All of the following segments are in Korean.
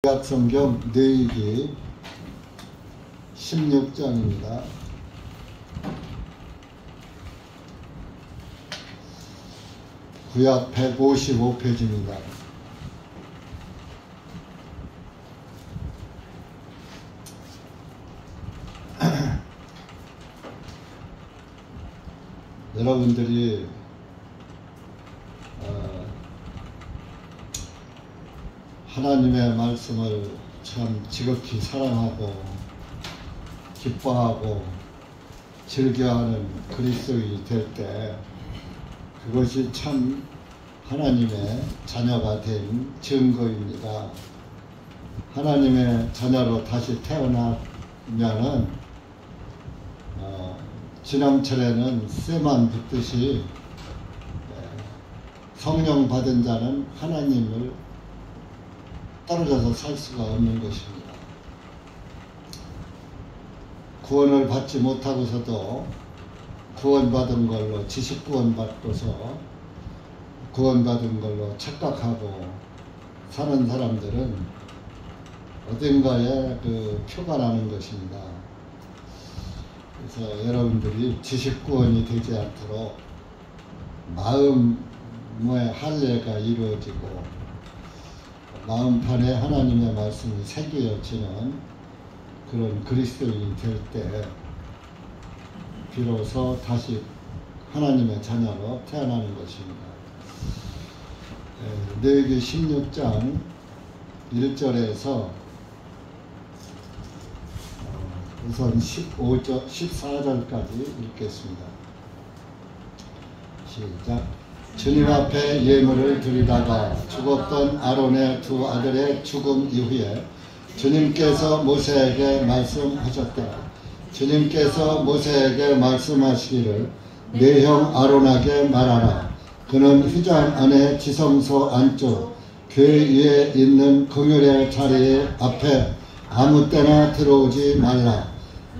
구약성경 레위기 16장입니다. 구약 155페이지입니다. 여러분들이 하나님의 말씀을 참 지극히 사랑하고 기뻐하고 즐겨하는 그리스도인이 될 때 그것이 참 하나님의 자녀가 된 증거입니다. 하나님의 자녀로 다시 태어나면은 지남철에는 쇠만 붙듯이 성령 받은 자는 하나님을 떨어져서 살 수가 없는 것입니다. 구원을 받지 못하고서도 구원받은 걸로 지식 구원받고서 구원받은 걸로 착각하고 사는 사람들은 어딘가에 표가 나는 것입니다. 그래서 여러분들이 지식 구원이 되지 않도록 마음의 할례가 이루어지고 마음판에 하나님의 말씀이 새겨지는 그런 그리스도인이 될 때 비로소 다시 하나님의 자녀로 태어나는 것입니다. 레위기 16장 1절에서 우선 14절까지 읽겠습니다. 시작. 주님 앞에 예물을 드리다가 죽었던 아론의 두 아들의 죽음 이후에 주님께서 모세에게 말씀하셨다. 주님께서 모세에게 말씀하시기를 내 형 아론에게 말하라. 그는 휘장 안에 지성소 안쪽 궤 위에 있는 긍휼의 자리 앞에 아무 때나 들어오지 말라.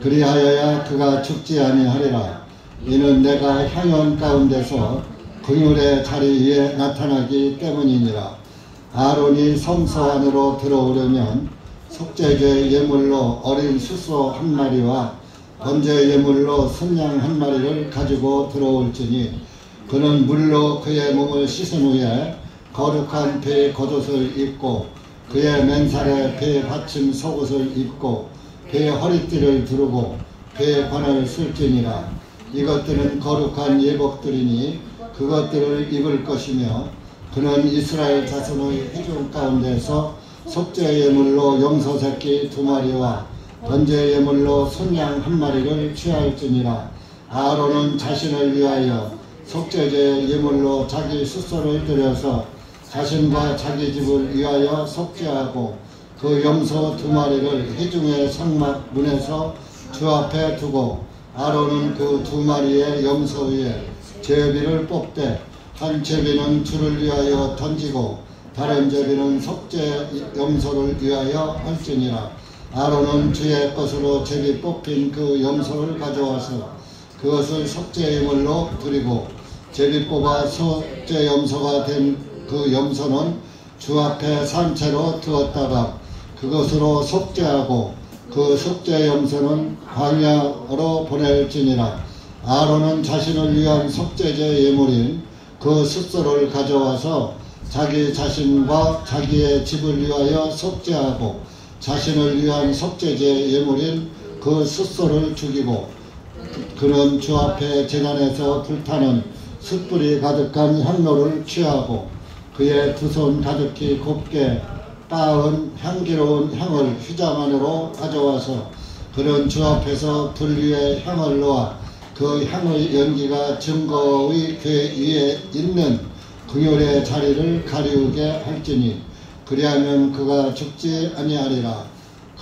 그리하여야 그가 죽지 아니하리라. 이는 내가 향연 가운데서 긍휼의 자리 위에 나타나기 때문이니라. 아론이 성소 안으로 들어오려면 속죄제 예물로 어린 수소 한 마리와 번제 예물로 순양 한 마리를 가지고 들어올지니 그는 물로 그의 몸을 씻은 후에 거룩한 배 겉옷을 입고 그의 맨살에 배 받침 속옷을 입고 배 허리띠를 두르고 배 관을 쓸지니라. 이것들은 거룩한 예복들이니 그것들을 입을 것이며 그는 이스라엘 자손의 회중 가운데서 속죄 예물로 염소 새끼 2마리와 번제 예물로 순양 1마리를 취할지니라. 아론은 자신을 위하여 속죄제 예물로 자기 숫소를 들여서 자신과 자기 집을 위하여 속죄하고 그 염소 2마리를 회중의 성막 문에서 주 앞에 두고 아론은 그 2마리의 염소 위에 제비를 뽑되 한 제비는 주를 위하여 던지고 다른 제비는 속죄 염소를 위하여 할지니라. 아론은 주의 것으로 제비 뽑힌 그 염소를 가져와서 그것을 속죄 예물로 드리고 제비 뽑아 속죄 염소가 된 그 염소는 주 앞에 산채로 두었다가 그것으로 속죄하고 그 속죄 염소는 광야로 보낼지니라. 아론은 자신을 위한 속죄제 예물인 그 숫소를 가져와서 자기 자신과 자기의 집을 위하여 속죄하고 자신을 위한 속죄제 예물인 그 숫소를 죽이고 그는 주 앞에 제단에서 불타는 숯불이 가득한 향로를 취하고 그의 두 손 가득히 곱게 빻은 향기로운 향을 휘장 안으로 가져와서 그는 주 앞에서 불 위에 향을 놓아 그 향의 연기가 증거의 궤 위에 있는 긍휼의 자리를 가리우게 할지니 그리하면 그가 죽지 아니하리라.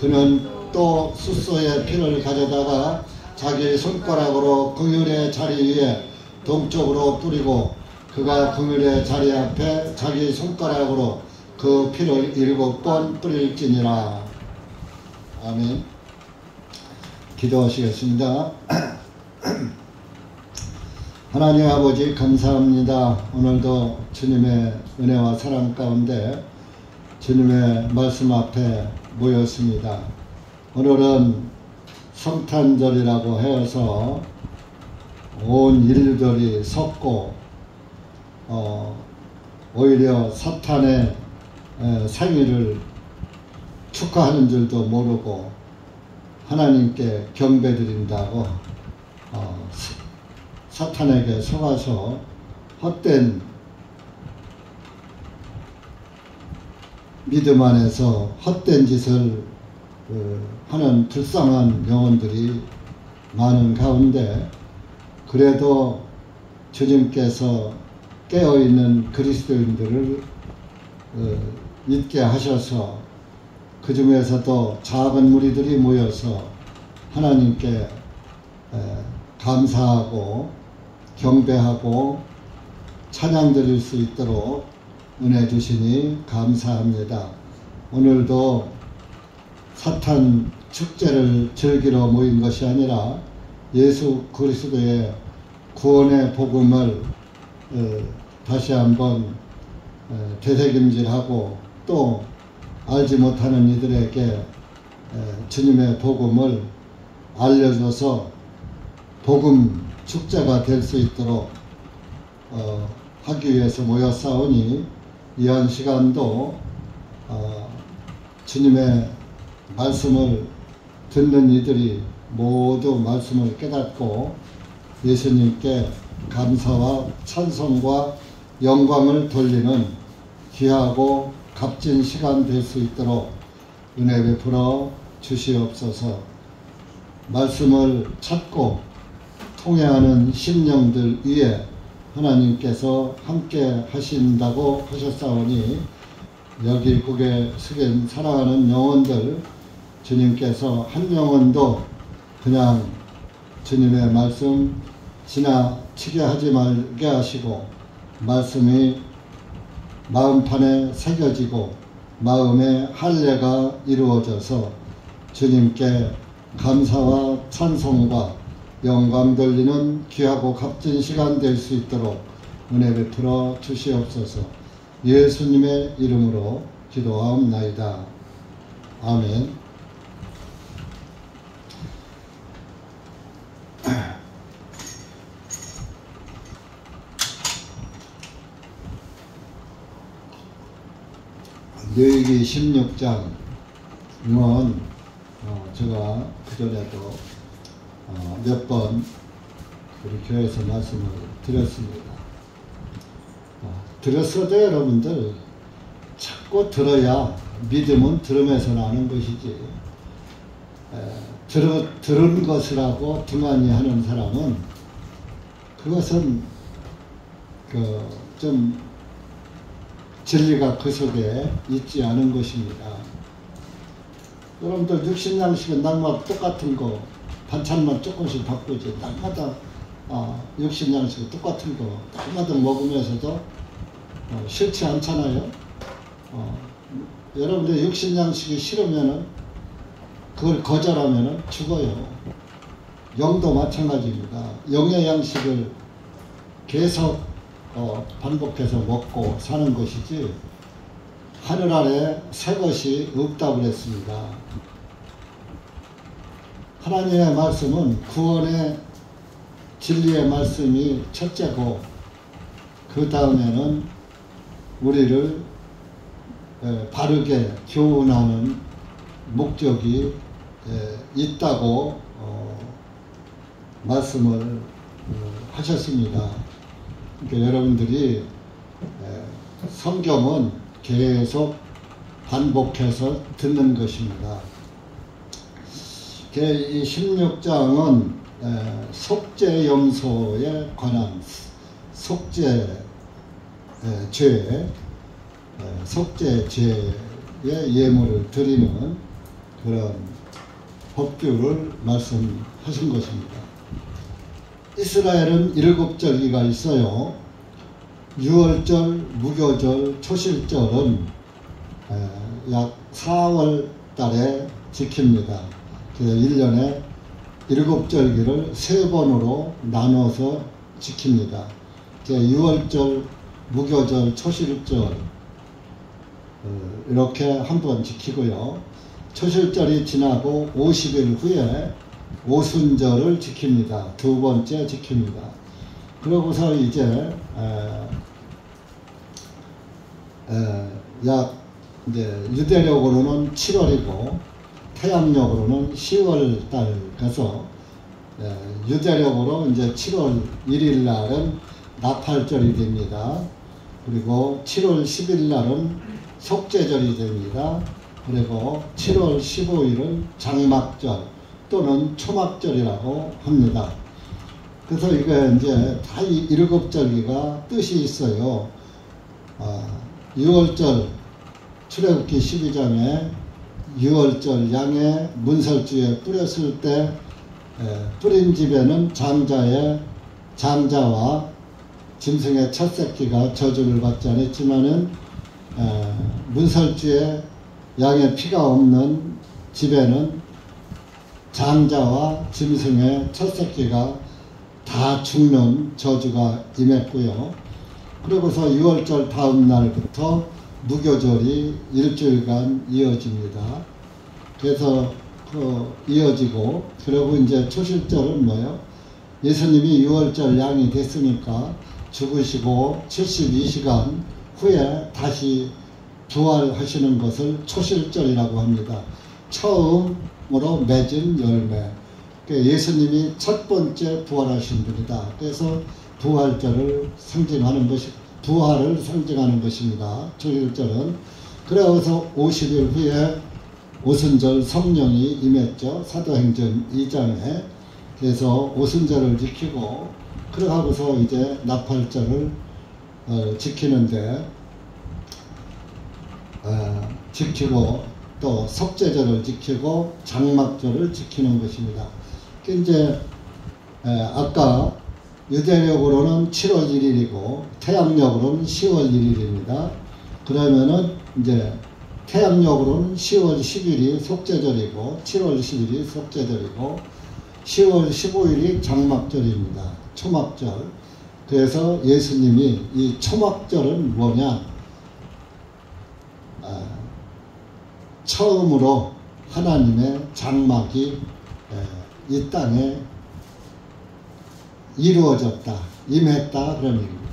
그는 또 숫소의 피를 가져다가 자기 손가락으로 긍휼의 자리 위에 동쪽으로 뿌리고 그가 긍휼의 자리 앞에 자기 손가락으로 그 피를 7번 뿌릴지니라. 아멘. 기도하시겠습니다. 하나님 아버지 감사합니다. 오늘도 주님의 은혜와 사랑 가운데 주님의 말씀 앞에 모였습니다. 오늘은 성탄절이라고 해서 온 인류들이 섰고 오히려 사탄의 생일을 축하하는 줄도 모르고 하나님께 경배드린다고 사탄에게 속아서 헛된 믿음 안에서 헛된 짓을 하는 불쌍한 영혼들이 많은 가운데 그래도 주님께서 깨어있는 그리스도인들을 있게 하셔서 그 중에서도 작은 무리들이 모여서 하나님께 감사하고 경배하고 찬양 드릴 수 있도록 은혜 주시니 감사합니다. 오늘도 사탄 축제를 즐기러 모인 것이 아니라 예수 그리스도의 구원의 복음을 다시 한번 되새김질하고 또 알지 못하는 이들에게 주님의 복음을 알려줘서 복음 축제가 될 수 있도록 하기 위해서 모였사오니 이한 시간도 주님의 말씀을 듣는 이들이 모두 말씀을 깨닫고 예수님께 감사와 찬송과 영광을 돌리는 귀하고 값진 시간 될 수 있도록 은혜 베풀어 주시옵소서. 말씀을 찾고 통해하는 심령들 위에 하나님께서 함께 하신다고 하셨사오니 여기 국에 숙인 사랑하는 영혼들 주님께서 한 영혼도 그냥 주님의 말씀 지나치게 하지 말게 하시고 말씀이 마음판에 새겨지고 마음의 할례가 이루어져서 주님께 감사와 찬송과 영광 돌리는 귀하고 값진 시간 될 수 있도록 은혜 베풀어 주시옵소서. 예수님의 이름으로 기도하옵나이다. 아멘. 뇌기 16장은 제가 그전에도 몇 번 우리 교회에서 말씀을 드렸습니다. 들었어도 여러분들 자꾸 들어야 믿음은 들음에서 나는 것이지 들은 것이라고 두만이 하는 사람은 그것은 좀 진리가 그 속에 있지 않은 것입니다. 여러분들 육신양식은 날마다 똑같은 거 반찬만 조금씩 바꾸지 날마다 육신양식은 똑같은 거 날마다 먹으면서도 싫지 않잖아요. 여러분들 육신양식이 싫으면은 그걸 거절하면은 죽어요. 영도 마찬가지입니다. 영의 양식을 계속 반복해서 먹고 사는 것이지 하늘 아래 새 것이 없다고 그랬습니다. 하나님의 말씀은 구원의 진리의 말씀이 첫째고 그 다음에는 우리를 바르게 교훈하는 목적이 있다고 말씀을 하셨습니다. 그러니까 여러분들이 성경은 계속 반복해서 듣는 것입니다. 이 16장은 속죄염소에 관한 속죄죄의 예물을 드리는 그런 법규를 말씀하신 것입니다. 이스라엘은 7절기가 있어요. 유월절, 무교절, 초실절은 약 4월 달에 지킵니다. 그래서 1년에 7절기를 3번으로 나눠서 지킵니다. 6월절, 무교절, 초실절 이렇게 한번 지키고요. 초실절이 지나고 50일 후에 오순절을 지킵니다. 두 번째 지킵니다. 그러고서 이제 이제 유대력으로는 7월이고 태양력으로는 10월 달 가서 유대력으로 이제 7월 1일 날은 나팔절이 됩니다. 그리고 7월 10일 날은 속죄절이 됩니다. 그리고 7월 15일은 장막절 또는 초막절이라고 합니다. 그래서 이게 이제 다 이 7절기가 뜻이 있어요. 6월절 출애굽기 12장에 6월절 양의 문설주에 뿌렸을 때 뿌린 집에는 장자와 짐승의 첫 새끼가 저주를 받지 않았지만은 문설주에 양의 피가 없는 집에는 장자와 짐승의 첫 새끼가 다 죽는 저주가 임했고요. 그러고서 6월절 다음 날부터 무교절이 일주일간 이어집니다. 그래서 이어지고, 그리고 이제 초실절은 뭐예요? 예수님이 6월절 양이 됐으니까 죽으시고 72시간 후에 다시 부활하시는 것을 초실절이라고 합니다. 처음으로 맺은 열매. 예수님이 첫 번째 부활하신 분이다. 그래서 부활절을 상징하는 부활을 상징하는 것입니다. 초실절은. 그래서 50일 후에 오순절 성령이 임했죠. 사도행전 2장에. 그래서 오순절을 지키고, 그러고서 이제 나팔절을 지키는데, 지키고 또 속죄절을 지키고 장막절을 지키는 것입니다. 이제 아까 유대력으로는 7월 1일이고 태양력으로는 10월 1일입니다. 그러면은 이제 태양력으로는 10월 10일이 속죄절이고 7월 10일이 속죄절이고 10월 15일이 장막절입니다. 초막절. 그래서 예수님이 이 초막절은 뭐냐? 처음으로 하나님의 장막이 이 땅에 이루어졌다, 임했다 그런 얘기입니다.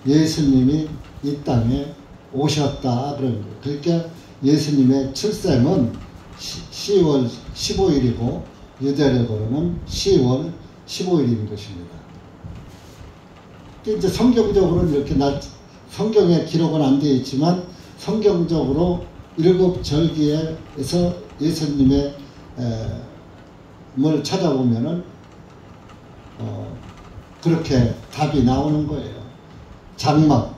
예수님이 이 땅에 오셨다 그런 거예요. 그러니까 예수님의 출생은 10월 15일이고 유대력으로는 10월 15일인 것입니다. 이제 성경적으로는 이렇게 성경에 기록은 안 되어 있지만 성경적으로 7절기에서 예수님의 뭘 찾아보면은 그렇게 답이 나오는 거예요. 장막,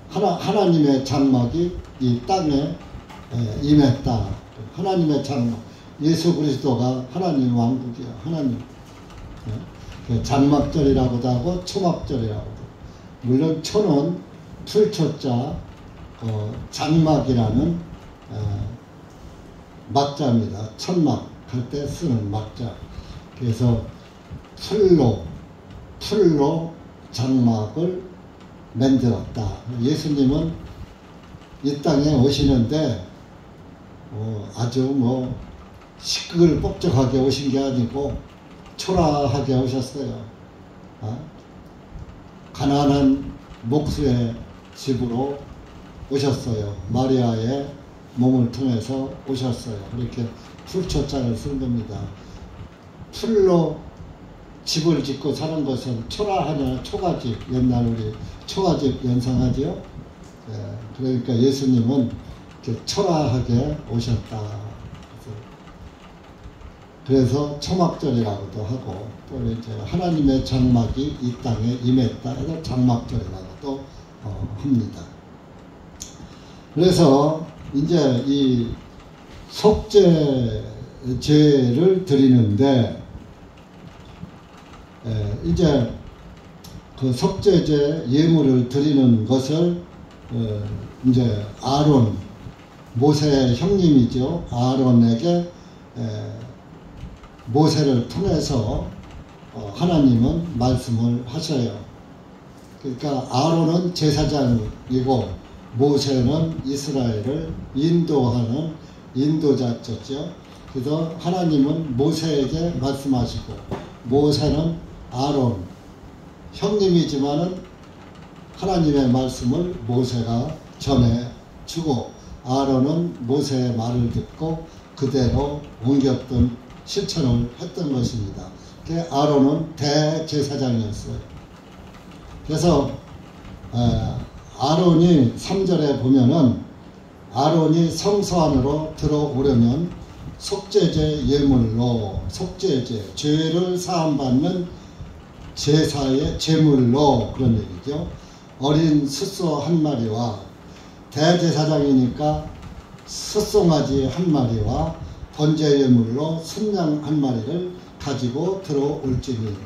하나님의 장막이 이 땅에 임했다. 하나님의 장막, 예수 그리스도가 하나님 왕국이야. 하나님. 장막절이라고도 하고 초막절이라고도 하고. 물론 초는 풀초자 장막이라는 막자입니다. 천막 할 때 쓰는 막자. 그래서 풀로 장막을 만들었다. 예수님은 이 땅에 오시는데 아주 시끌벅적하게 오신 게 아니고 초라하게 오셨어요. 가난한 목수의 집으로 오셨어요. 마리아의 몸을 통해서 오셨어요. 그렇게 풀초자를 쓴 겁니다. 풀로 집을 짓고 사는 것은 초라하냐, 초가집. 옛날 우리 초가집 연상하지요? 그러니까 예수님은 이렇게 초라하게 오셨다. 그래서 초막절이라고도 하고, 또 이제 하나님의 장막이 이 땅에 임했다 해서 장막절이라고도 합니다. 그래서 이제 이 속죄제를 드리는데, 이제 그 속죄제 예물을 드리는 것을 이제 아론, 모세의 형님이죠. 아론에게 모세를 통해서 하나님은 말씀을 하셔요. 그러니까 아론은 제사장이고 모세는 이스라엘을 인도하는 인도자였죠. 그래서 하나님은 모세에게 말씀하시고 모세는 아론 형님이지만은 하나님의 말씀을 모세가 전해주고 아론은 모세의 말을 듣고 그대로 옮겼던 실천을 했던 것입니다. 아론은 대제사장이었어요. 그래서 아론이 3절에 보면은 아론이 성소 안으로 들어오려면 속죄제 예물로 속죄제 죄를 사함받는 제사의 제물로 그런 얘기죠. 어린 숫소 한 마리와 대제사장이니까 숫송아지 한 마리와 번제 예물로 순양 한 마리를 가지고 들어올지니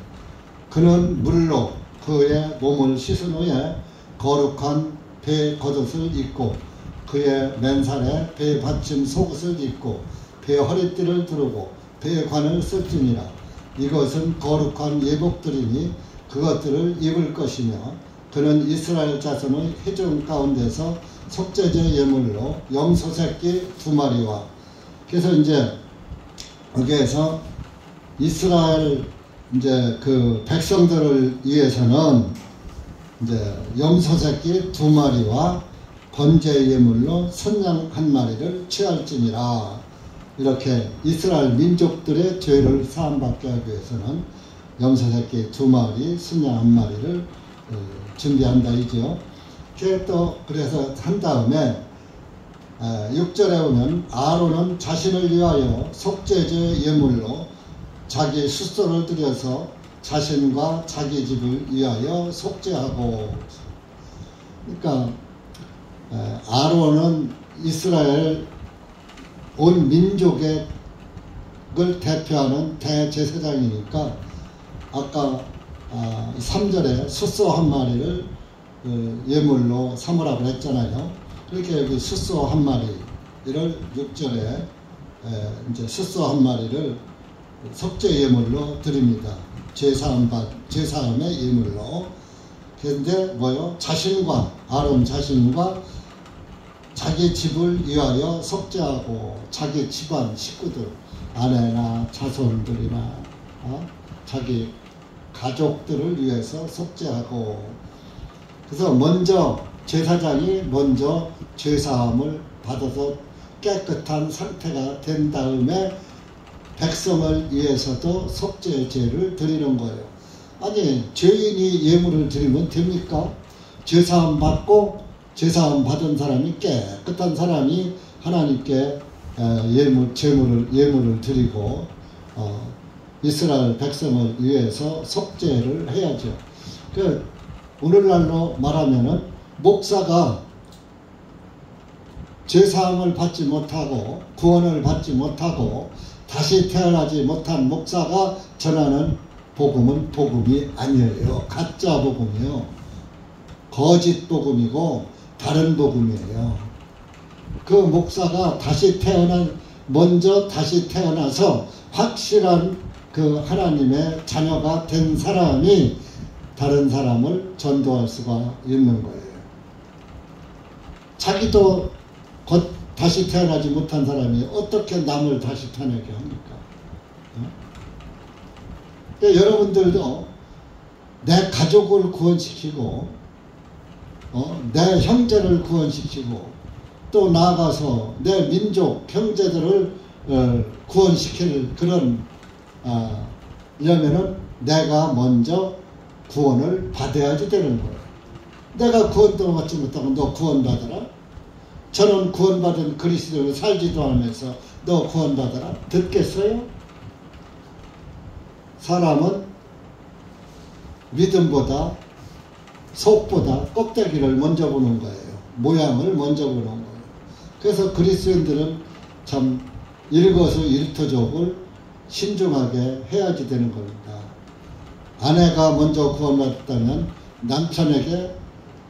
그는 물로 그의 몸을 씻은 후에 거룩한 배 겉옷을 입고 그의 맨살에 배 받침 속옷을 입고 배 허리띠를 두르고 배 관을 쓸지니라. 이것은 거룩한 예복들이니 그것들을 입을 것이며 그는 이스라엘 자손의 회중 가운데서 속죄제 예물로 염소새끼 2마리와 그래서 이제 여기에서 이스라엘 이제 그 백성들을 위해서는 이제 염소새끼 2마리와 번제 예물로 순양 1마리를 취할지니라. 이렇게 이스라엘 민족들의 죄를 사함받게 하기 위해서는 염소새끼 2마리, 순양 1마리를 준비한다 이죠. 그래서 한 다음에 6절에 오면 아론은 자신을 위하여 속죄제 예물로 자기 숫소를 들여서 자신과 자기 집을 위하여 속죄하고 그러니까 아론은 이스라엘 온 민족을 대표하는 대제사장이니까 아까 3절에 숫소 1마리를 예물로 삼으라고 했잖아요. 그렇게 여기 숫소 1마리를 6절에 이제 숫소 1마리를 속죄 예물로 드립니다. 제사함의 예물로. 그런데 뭐요? 아론 자신과 자기 집을 위하여 속죄하고 자기 집안 식구들 아내나 자손들이나 자기 가족들을 위해서 속죄하고 그래서 먼저 제사장이 먼저 죄사함을 받아서 깨끗한 상태가 된 다음에 백성을 위해서도 속죄제를 드리는 거예요. 아니 죄인이 예물을 드리면 됩니까? 죄사함 받고 죄사함 받은 사람이 깨끗한 사람이 하나님께 예물을 드리고 이스라엘 백성을 위해서 속죄를 해야죠. 오늘날로 말하면은 목사가 죄사함을 받지 못하고 구원을 받지 못하고 다시 태어나지 못한 목사가 전하는 복음은 복음이 아니에요. 가짜 복음이요. 거짓 복음이고 다른 복음이에요. 그 목사가 먼저 다시 태어나서 확실한 그 하나님의 자녀가 된 사람이 다른 사람을 전도할 수가 있는 거예요. 자기도 곧 다시 태어나지 못한 사람이 어떻게 남을 다시 태어나게 합니까? 여러분들도 내 가족을 구원시키고 내 형제를 구원시키고 또 나아가서 내 민족 형제들을 구원시킬 그런 이러면은 내가 먼저 구원을 받아야지 되는 거예요. 내가 구원도 받지 못하고 너 구원받아라? 저는 구원받은 그리스도로 살지도 않으면서 너 구원받아라? 듣겠어요? 사람은 믿음보다 속보다 껍데기를 먼저 보는 거예요. 모양을 먼저 보는 거예요. 그래서 그리스도인들은 참 일거수일투족을 신중하게 해야지 되는 겁니다. 아내가 먼저 구원받았다면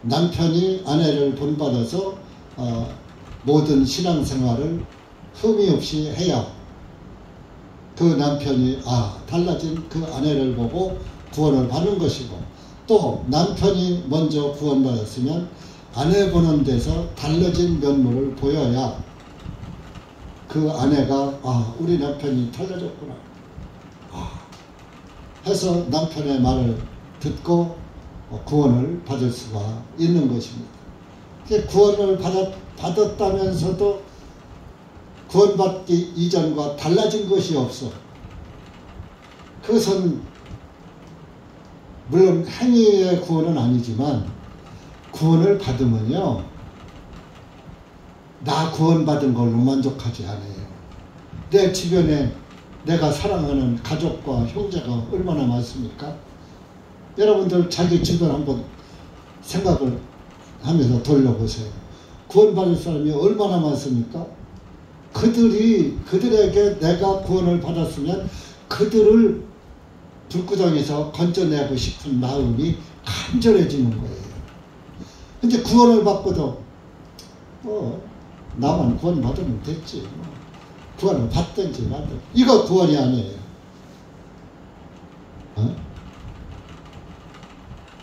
남편이 아내를 본받아서 모든 신앙생활을 흠이 없이 해야 그 남편이 달라진 그 아내를 보고 구원을 받는 것이고 또 남편이 먼저 구원받았으면 아내 보는 데서 달라진 면모를 보여야 그 아내가 우리 남편이 달라졌구나 해서 남편의 말을 듣고 구원을 받을 수가 있는 것입니다. 구원을 받았다면서도 구원받기 이전과 달라진 것이 없어. 그것은 물론 행위의 구원은 아니지만 구원을 받으면요, 나 구원받은 걸로 만족하지 않아요. 내 주변에 내가 사랑하는 가족과 형제가 얼마나 많습니까? 여러분들 자기 주변 한번 생각을 하면서 돌려보세요. 구원받을 사람이 얼마나 많습니까? 그들에게 내가 구원을 받았으면 그들을 불구덩이에서 건져내고 싶은 마음이 간절해지는 거예요. 근데 구원을 받고도 나만 구원 받으면 됐지. 구원을 받든지 말든지. 이거 구원이 아니에요.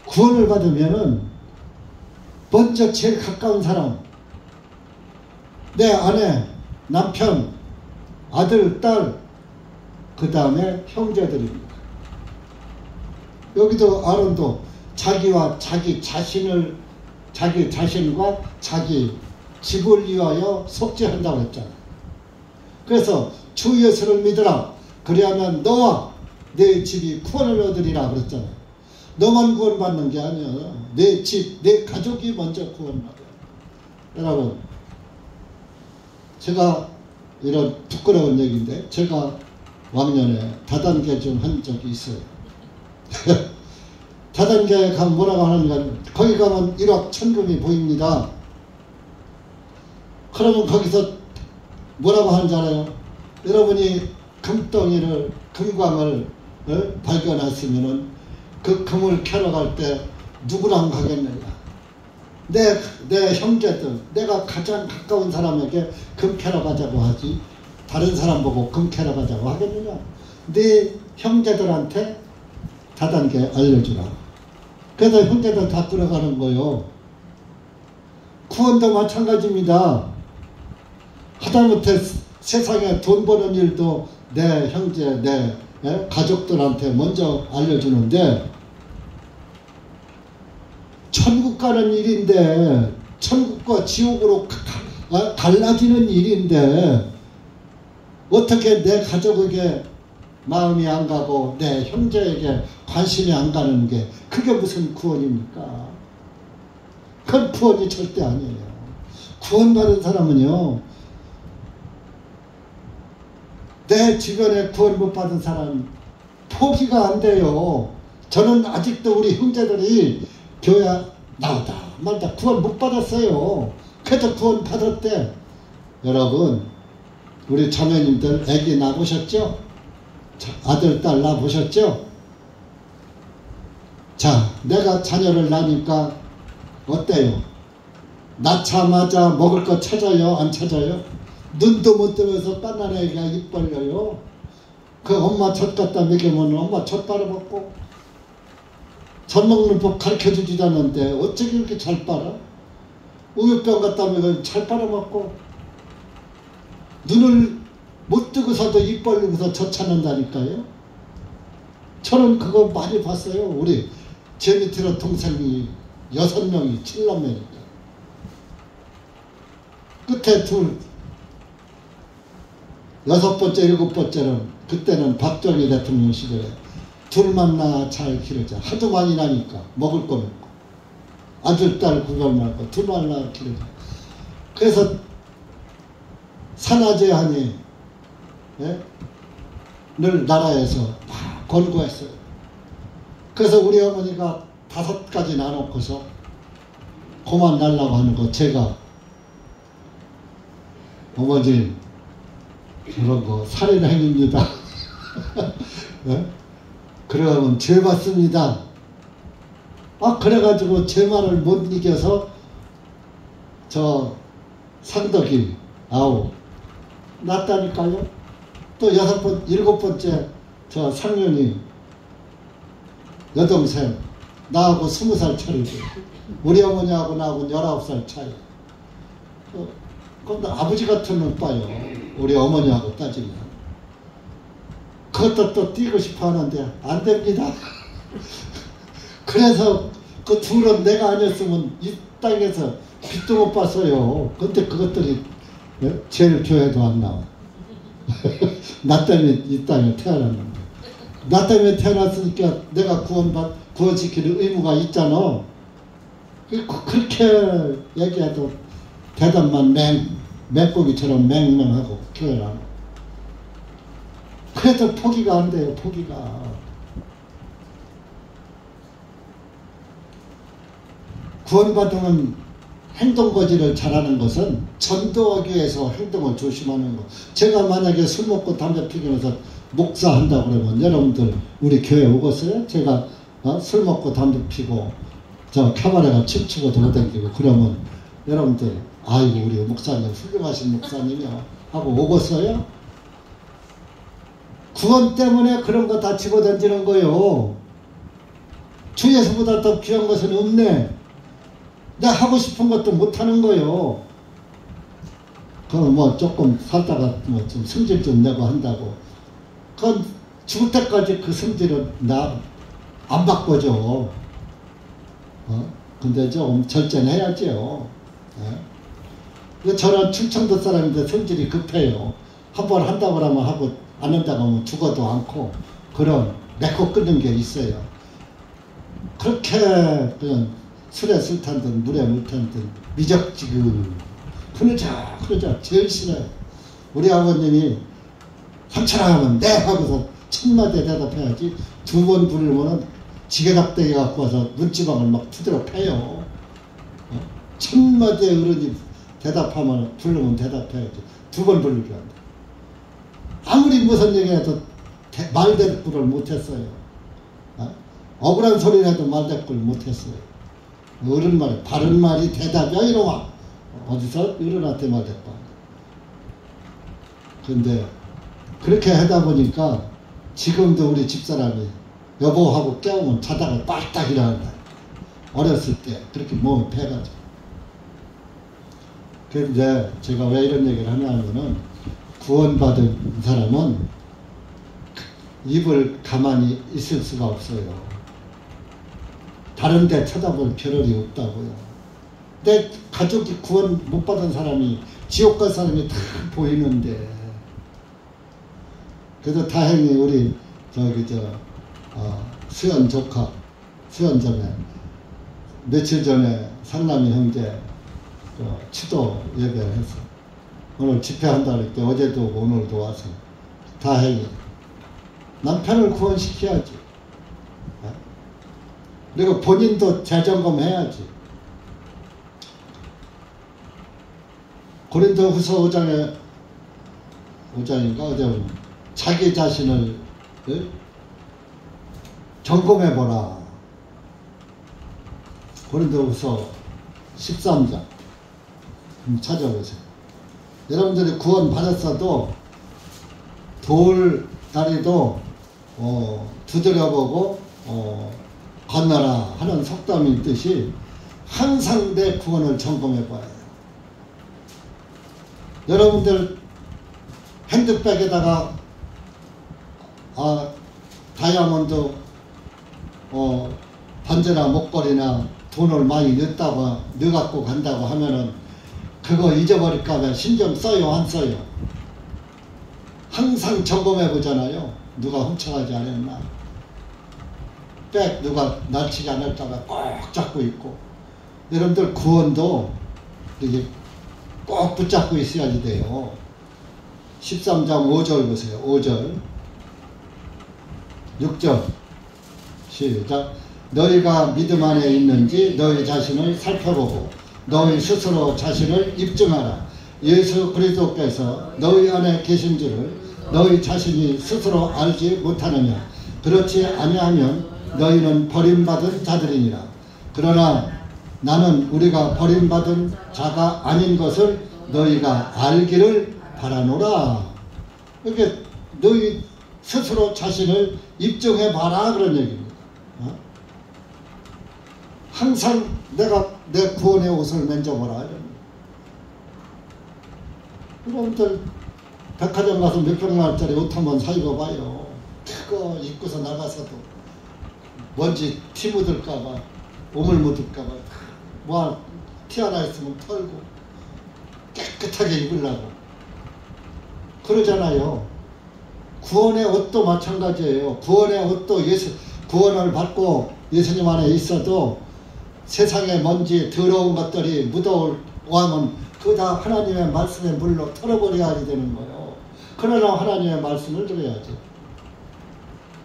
구원을 받으면은 먼저 제일 가까운 사람, 내 아내, 남편, 아들, 딸, 그 다음에 형제들입니다. 여기도 아론도 자기와 자기 자신과 자기 집을 위하여 속죄한다고 했잖아. 그래서 주 예수를 믿으라. 그리하면 너와 내 집이 구원을 얻으리라 그랬잖아. 너만 구원받는 게 아니야. 내 집, 내 가족이 먼저 구원받아. 여러분, 제가 이런 부끄러운 얘기인데, 제가 왕년에 다단계 좀 한 적이 있어요. 다단계에 가면 뭐라고 하는가, 거기 가면 1억 천금이 보입니다. 그러면 거기서 뭐라고 하는지 알아요? 여러분이 금광을 발견했으면은 그 금을 캐러 갈 때 누구랑 가겠느냐? 내 형제들, 내가 가장 가까운 사람에게 금 캐러 가자고 하지, 다른 사람 보고 금 캐러 가자고 하겠느냐? 네 형제들한테 다단계 알려주라. 그래서 형제들 다 끌어가는 거요. 구원도 마찬가지입니다. 하다못해 세상에 돈 버는 일도 내 형제, 내 가족들한테 먼저 알려주는데, 천국 가는 일인데, 천국과 지옥으로 갈라지는 일인데, 어떻게 내 가족에게 마음이 안 가고 내 형제에게 관심이 안 가는 게 그게 무슨 구원입니까? 그건 구원이 절대 아니에요. 구원받은 사람은요, 내 주변에 구원 못 받은 사람 포기가 안 돼요. 저는 아직도 우리 형제들이 교회 나오다 말다 구원 못 받았어요. 그래도 구원 받았대. 여러분, 우리 자매님들 애기 낳으셨죠? 아들, 딸 낳으셨죠? 자, 내가 자녀를 낳으니까 어때요? 낳자마자 먹을 거 찾아요? 안 찾아요? 눈도 못 뜨면서 깐난 애기가 입 벌려요. 그 엄마 젖 갖다 먹이면 엄마 젖 빨아 먹고, 젖 먹는 법 가르쳐주지도 않는데 어떻게 이렇게 잘 빨아? 우유병 갖다 먹으면 잘 빨아 먹고, 눈을 못 뜨고서도 입 벌리면서 젖 찾는다니까요. 저는 그거 많이 봤어요. 우리 제 밑으로 동생이 6명이 7남매니까 끝에 둘, 6번째, 7번째는 그때는 박정희 대통령 시절에 둘만 낳아 잘 기르자. 하도 많이 나니까 먹을 거 없고, 아들, 딸 구별 말고 둘만 낳아 기르자. 그래서 산하제한이 늘 나라에서 막 권고했어요. 그래서 우리 어머니가 5가지 나눠놓고서 그만 날라고 하는 거, 제가 어머니 그런 거 살인 행위입니다. 그러면 죄 받습니다. 그래가지고 제 말을 못 이겨서 저 상덕이 낳았다니까요. 또 7번째 저 상년이 여동생 나하고 20살 차이고, 우리 어머니하고 나하고 19살 차이. 그런데 아버지 같은 오빠요. 우리 어머니하고 따지면. 그것도 또 뛰고 싶어 하는데 안 됩니다. 그래서 그 둘은 내가 아니었으면 이 땅에서 빛도 못 봤어요. 근데 그것들이 제일 교회도 안 나와. 나 때문에 이 땅에 태어났는데. 나 때문에 태어났으니까 내가 구원시키는 의무가 있잖아. 그렇게 얘기해도 대답만 맹고기처럼 맹맹하고 교회라고. 그래도 포기가 안 돼요. 포기가. 구원받으면 행동거지를 잘하는 것은 전도하기 위해서 행동을 조심하는 것. 제가 만약에 술 먹고 담배 피우면서 목사한다고 그러면 여러분들 우리 교회 오겠어요? 제가 술 먹고 담배 피고 저 카바레가 춤추고 돌아다니고 그러면 여러분들 아이고 우리 목사님 훌륭하신 목사님이요 하고 오겠어요? 구원 때문에 그런 거 다 집어던지는 거요. 주 예수보다 더 귀한 것은 없네. 내가 하고 싶은 것도 못하는 거요. 그건 뭐 조금 살다가 뭐 좀 성질 좀 내고 한다고. 그건 죽을 때까지 그 성질은 나 안 바꿔줘. 근데 좀 절제해야죠. 저는 충청도 사람인데 성질이 급해요. 한번 한다고 하면 하고 안 한다고 하면 죽어도 않고 그런 맺고 끊는 게 있어요. 그렇게 그냥 술에 술 탄든 물에 물 탄든 미적지근 그러자 제일 싫어요. 우리 아버님이 삼천아 하면 네 하고서 첫마디에 대답해야지 두 번 부르면은 지게각대기 갖고 와서 눈지방을 막 두드려 패요. 첫마디에 어른이 대답하면 부르면 대답해야지. 두 번 부르게 한다. 아무리 무슨 얘기해도 말대꾸를 못했어요. 억울한 소리를 해도 말대꾸를 못했어요. 어른 말이 바른 말이 대답이야 이러와. 어디서 어른한테 말대꾸. 근데 그렇게 하다 보니까 지금도 우리 집사람이 여보하고 깨우면 자다가 빨딱 일어난다. 어렸을 때 그렇게 몸이 패가지고. 그런데 제가 왜 이런 얘기를 하냐면은 구원받은 사람은 입을 가만히 있을 수가 없어요. 다른 데 쳐다볼 겨를이 없다고요. 내 가족이 구원 못 받은 사람이 지옥 갈 사람이 다 보이는데. 그래도 다행히 우리 수연 조카 수연전에 며칠 전에 상남이 형제 추도 예배를 했어. 오늘 집회한다 그럴 때 어제도 오고 오늘도 와서 다행히 남편을 구원시켜야지. 그리고 본인도 재점검해야지. 고린도후서 5장인가 어제 보면 자기 자신을 점검해보라. 고린도후서 13장 찾아보세요. 여러분들이 구원 받았어도 돌다리도 두드려보고 건너라 하는 속담이 있듯이 항상 내 구원을 점검해봐야 해요. 여러분들 핸드백에다가 다이아몬드 반지나 목걸이나 돈을 많이 넣어갖고 간다고 하면은 그거 잊어버릴까봐 신경 써요 안 써요? 항상 점검해 보잖아요. 누가 훔쳐가지 않았나, 백 누가 날치지 않을까봐 꼭 잡고 있고. 여러분들 구원도 이렇게 꼭 붙잡고 있어야지 돼요. 13장 5절 보세요. 5절 6절 시작. 너희가 믿음 안에 있는지 너희 자신을 살펴보고 너희 스스로 자신을 입증하라. 예수 그리스도께서 너희 안에 계신 줄을 너희 자신이 스스로 알지 못하느냐. 그렇지 아니하면 너희는 버림받은 자들이니라. 그러나 나는 우리가 버림받은 자가 아닌 것을 너희가 알기를 바라노라. 이렇게 너희 스스로 자신을 입증해 봐라 그런 얘기입니다. 항상 내가 내 구원의 옷을 만져보라. 여러분들 백화점 가서 몇백만 원짜리 옷 한번 사 입어봐요. 그거 입고서 나가서도 먼지 티 묻을까봐, 오물 묻을까봐 뭐 티 하나 있으면 털고 깨끗하게 입으려고 그러잖아요. 구원의 옷도 마찬가지예요. 구원의 옷도 구원을 받고 예수님 안에 있어도 세상의 먼지 더러운 것들이 묻어오면 그거 다 하나님의 말씀의 물로 털어버려야지 되는 거예요. 그러나 하나님의 말씀을 들어야지.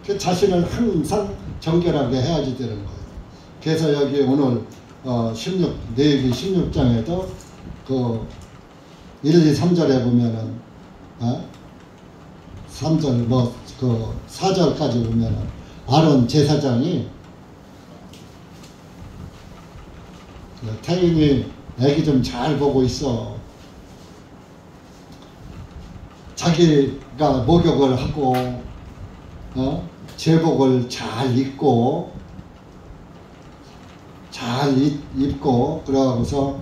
그 자신을 항상 정결하게 해야지 되는 거예요. 그래서 여기 오늘 레위기 16장에도 그 1, 2, 3절에 보면은 3절 그 4절까지 보면은 아론 제사장이 태인이 애기 좀 잘 보고 있어. 자기가 목욕을 하고 제복을 잘 입고 그러고서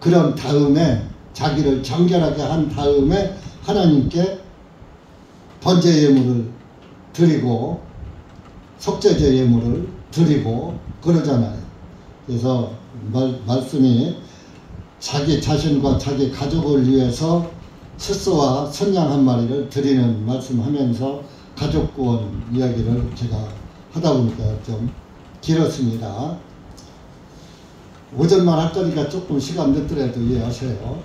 그런 다음에 자기를 정결하게 한 다음에 하나님께 번제 예물을 드리고 속죄제 예물을 드리고 그러잖아요. 그래서 말씀이 자기 자신과 자기 가족을 위해서 숫소와 선양 한 마리를 드리는 말씀하면서 가족 구원 이야기를 제가 하다 보니까 좀 길었습니다. 오전만 할 거니까 조금 시간 늦더라도 이해하세요.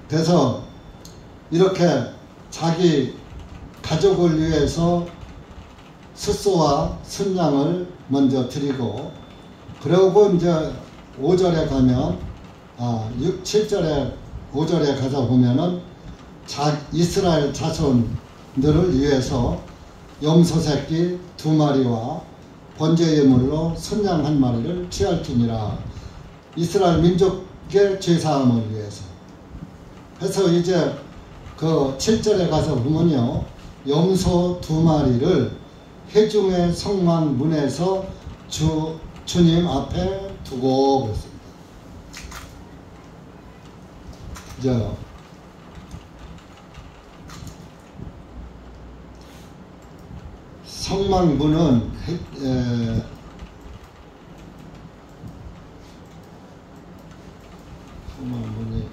그래서 이렇게 자기 가족을 위해서 숫소와 순양을 먼저 드리고 그러고 이제 5절에 가면 7절에 5절에 가서 보면은 이스라엘 자손들을 위해서 염소 새끼 2마리와 번제 예물로 순양 1마리를 취할지니라. 이스라엘 민족의 죄사함을 위해서. 해서 이제 그 7절에 가서 보면요. 염소 2마리를 회중의 성막 문에서 주님 앞에 두고 그랬습니다. 성막 문은 성막 문이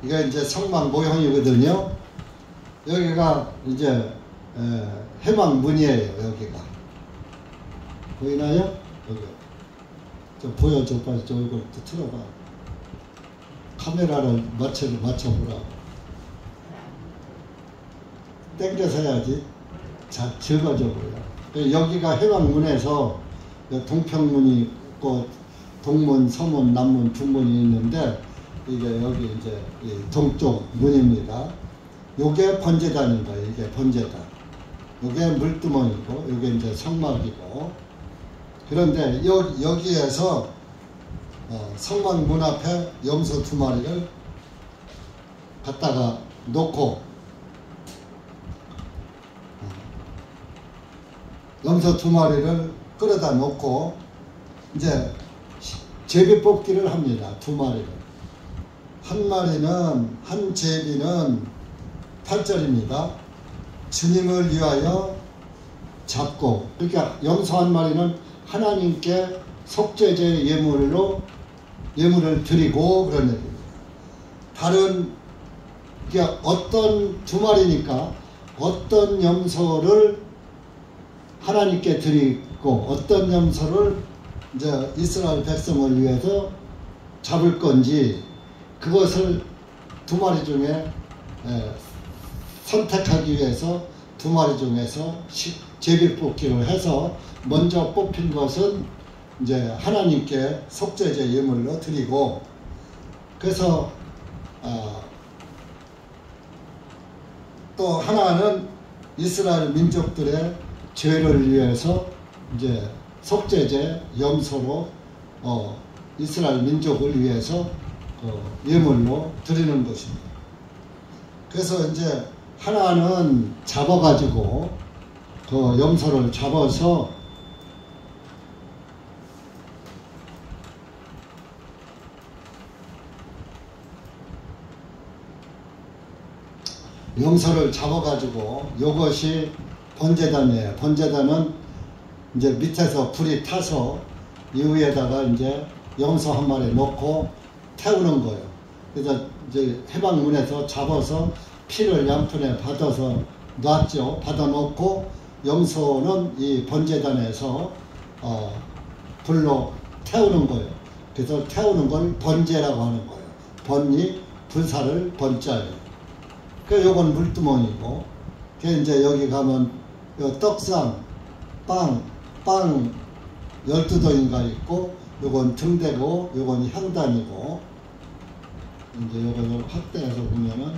이게 이제 성막 모형이거든요. 여기가 이제 해막문이에요. 여기가 보이나요? 여기 좀 보여줘. 빨리 저 이걸 또 틀어봐. 카메라를 맞춰보라고. 땡겨서 해야지. 자, 적어져 보여. 여기가 해막문에서 동평문이 있고 동문, 서문, 남문, 북문이 있는데 이게 여기 이제 동쪽 문입니다. 요게 번제단인 거예요. 이게 번제단. 요게 물두멍이고, 요게 이제 성막이고. 그런데 여기에서 성막 문 앞에 염소 2마리를 갖다가 놓고, 염소 2마리를 끌어다 놓고, 이제 제비 뽑기를 합니다. 2마리를. 한 제비는 8절입니다. 주님을 위하여 잡고, 그러니까 염소 1마리는 하나님께 속죄제 예물을 드리고 그런 얘기입니다. 다른, 그러니까 어떤 2마리니까 어떤 염소를 하나님께 드리고 어떤 염소를 이제 이스라엘 백성을 위해서 잡을 건지 그것을 2마리 중에 선택하기 위해서 2마리 중에서 제비 뽑기를 해서 먼저 뽑힌 것은 이제 하나님께 속죄제 예물로 드리고, 그래서 또 하나는 이스라엘 민족들의 죄를 위해서 이제 속죄제 염소로 이스라엘 민족을 위해서 예물로 드리는 것입니다. 그래서 이제 하나는 잡아가지고 그 염소를 잡아서 요것이 번제단이에요. 번제단은 이제 밑에서 불이 타서 이 위에다가 이제 염소 한 마리 넣고 태우는 거예요. 그래서 이제 해방문에서 잡아서 피를 양푼에 받아서 놨죠. 받아 놓고 염소는 이 번제단에서 불로 태우는 거예요. 그래서 태우는 걸 번제라고 하는 거예요. 번이 불사를 번자예요. 그 요건 물두멍이고, 그 이제 여기 가면 요 떡상, 빵 12동인가 있고, 요건 등대고, 요건 향단이고, 이제 요건 확대해서 보면은,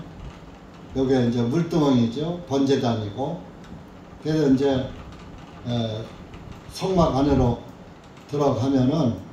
요게 이제 물두멍이죠. 번제단이고, 그래서 이제, 성막 안으로 들어가면은,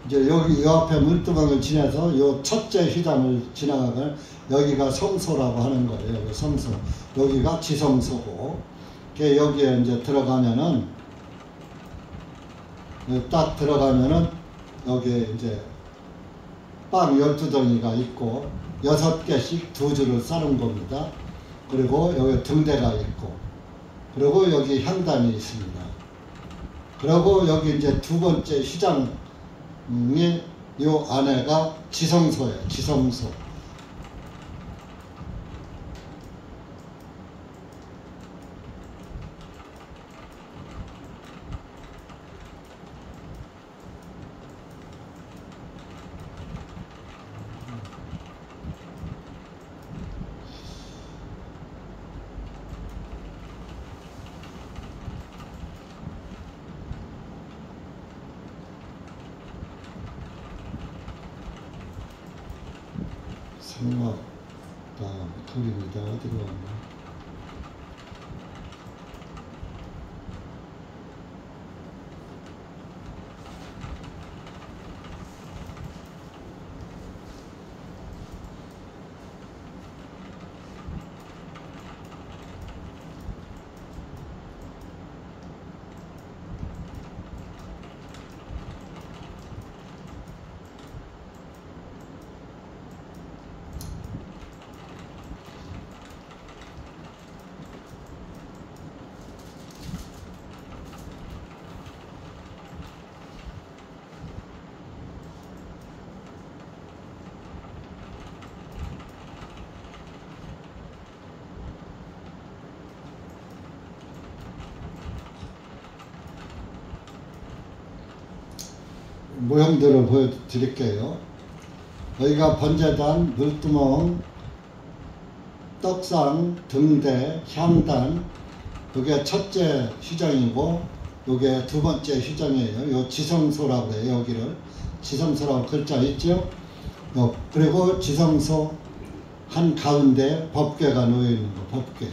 이제 여기 요 앞에 물두멍을 지나서 요 첫째 휘장을 지나가면 여기가 성소라고 하는 거예요. 여기 성소. 여기가 지성소고, 여기에 이제 들어가면은, 딱 들어가면은 여기에 이제 빵 12덩이가 있고 6개씩 두 줄을 싸는 겁니다. 그리고 여기 등대가 있고, 그리고 여기 향단이 있습니다. 그리고 여기 이제 두 번째 휘장 요 안에가 지성소예요. 지성소. 성막 그림이다. 어디로 왔나? 모형들을 보여드릴게요. 여기가 번제단, 물두멍, 떡상, 등대, 향단, 이게 첫째 휘장이고 이게 두 번째 휘장이에요. 요 지성소라고 해요. 여기를 지성소라고 글자 있죠. 그리고 지성소 한 가운데 법궤가 놓여 있는 거, 법궤.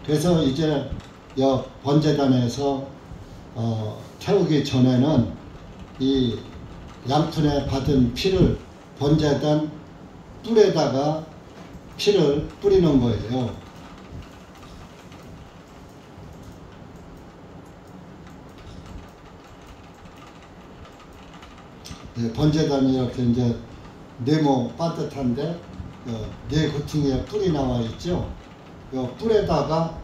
그래서 이제 여 번제단에서 태우기 전에는 이 양푼에 받은 피를 번제단 뿔에다가 피를 뿌리는 거예요. 네, 번제단이 이렇게 이제 네모 반듯한데 네 구퉁이에 뿔이 나와 있죠. 이 뿔에다가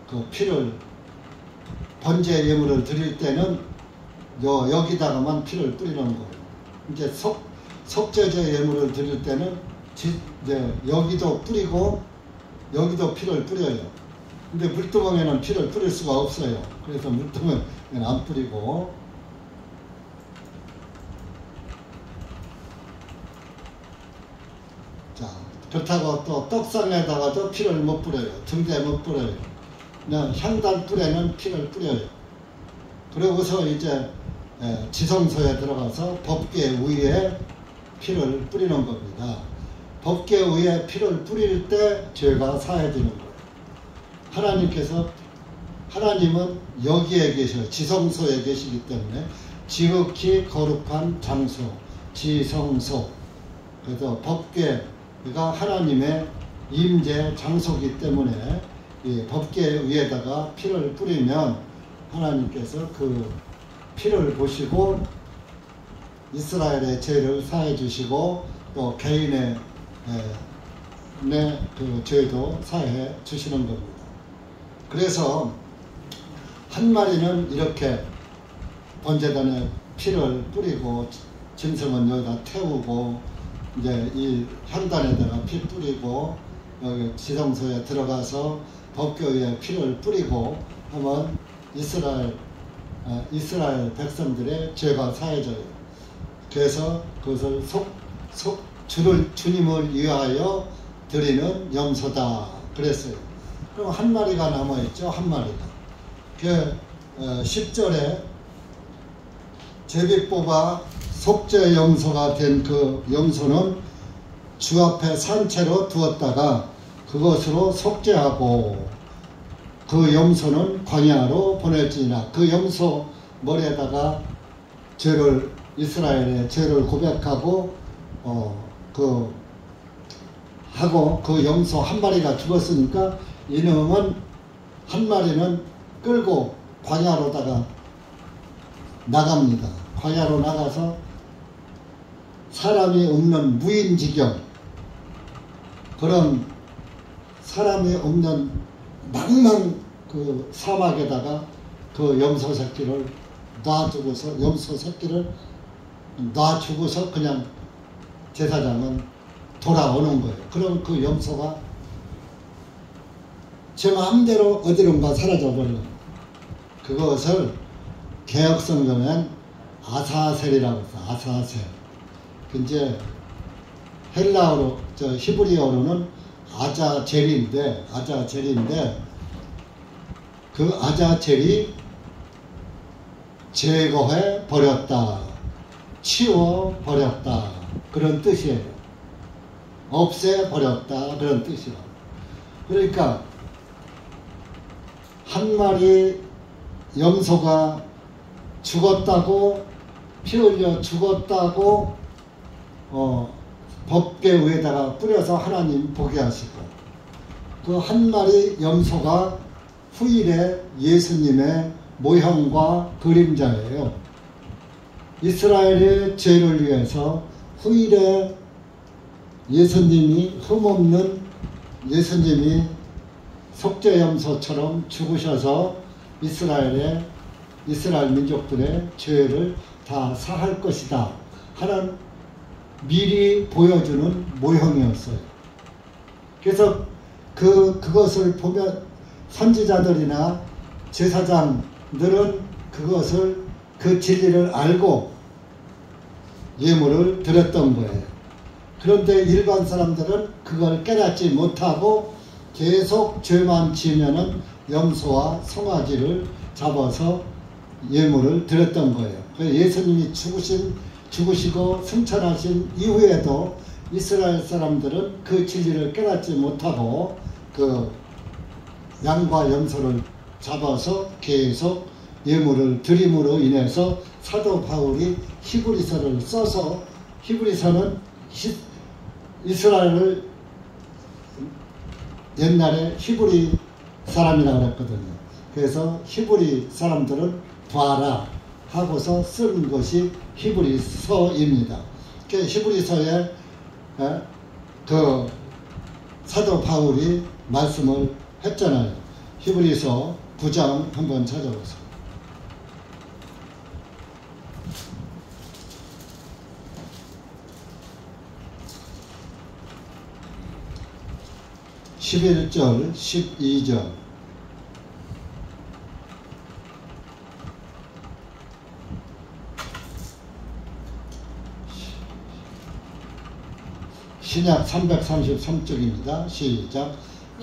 그 피를 번제 예물을 드릴 때는 여기다가만 피를 뿌리는 거예요. 이제 속죄제 예물을 드릴 때는 이제 여기도 뿌리고 여기도 피를 뿌려요. 근데 물두멍에는 피를 뿌릴 수가 없어요. 그래서 물두멍에는 안 뿌리고, 그렇다고 또 떡상에다가도 피를 못 뿌려요. 등대에 못 뿌려요. 그냥 향단불에는 피를 뿌려요. 그러고서 이제 지성소에 들어가서 법궤 위에 피를 뿌리는 겁니다. 법궤 위에 피를 뿌릴 때 죄가 사해지는 거예요. 하나님은 여기에 계셔, 지성소에 계시기 때문에 지극히 거룩한 장소, 지성소. 그래서 법궤가 하나님의 임재 장소이기 때문에 이 법궤 위에다가 피를 뿌리면 하나님께서 그 피를 보시고 이스라엘의 죄를 사해 주시고 또 개인의 그 죄도 사해 주시는 겁니다. 그래서 한 마리는 이렇게 번제단에 피를 뿌리고 짐승은 여기다 태우고 이제 이 향단에다가 피 뿌리고 여기 지성소에 들어가서 법궤에 피를 뿌리고 하면 이스라엘 백성들의 죄가 사해져요. 그래서 그것을 주님을 위하여 드리는 염소다 그랬어요. 그럼 한 마리가 남아있죠. 한 마리가. 그 10절에 제비 뽑아 속죄 염소가 된 그 염소는 주 앞에 산채로 두었다가 그것으로 속죄하고 그 염소는 광야로 보낼지니라. 그 염소 머리에다가 이스라엘의 죄를 고백하고 그 염소 한 마리가 죽었으니까 이놈은 한 마리는 끌고 광야로다가 나갑니다. 광야로 나가서 사람이 없는 무인지경, 그런 사람이 없는 망망 그 사막에다가 그 염소 새끼를 놔주고서 그냥 제사장은 돌아오는 거예요. 그럼 그 염소가 제 마음대로 어디론가 사라져버려요. 그것을 개혁성경엔 아사셀이라고 했어요. 아사셀. 이제 헬라어로, 히브리어로는 아자젤인데 그 아자젤이 제거해 버렸다, 치워 버렸다 그런 뜻이에요. 없애 버렸다 그런 뜻이에요. 그러니까 한 마리 염소가 죽었다고, 피 흘려 죽었다고 법궤 위에다가 뿌려서 하나님 보게 하시고, 그 한 마리 염소가 후일에 예수님의 모형과 그림자예요. 이스라엘의 죄를 위해서 후일에 예수님이 흠없는 예수님이 속죄염소처럼 죽으셔서 이스라엘 민족들의 죄를 다 사할 것이다 하는 미리 보여주는 모형이었어요. 그래서 그것을 보면 선지자들이나 제사장들은 그 진리를 알고 예물을 드렸던 거예요. 그런데 일반 사람들은 그걸 깨닫지 못하고 계속 죄만 지으면은 염소와 송아지를 잡아서 예물을 드렸던 거예요. 그래서 예수님이 죽으시고 승천하신 이후에도 이스라엘 사람들은 그 진리를 깨닫지 못하고 그 양과 염소를 잡아서 계속 예물을 드림으로 인해서 사도 바울이 히브리서를 써서, 히브리서는 이스라엘을 옛날에 히브리 사람이라고 그랬거든요. 그래서 히브리 사람들은 봐라 하고서 쓴 것이 히브리서입니다. 그 히브리서에 그 사도 바울이 말씀을 했잖아요. 히브리서 9장 한번 찾아보세요. (11절) (12절) 신약 333쪽입니다. 시작.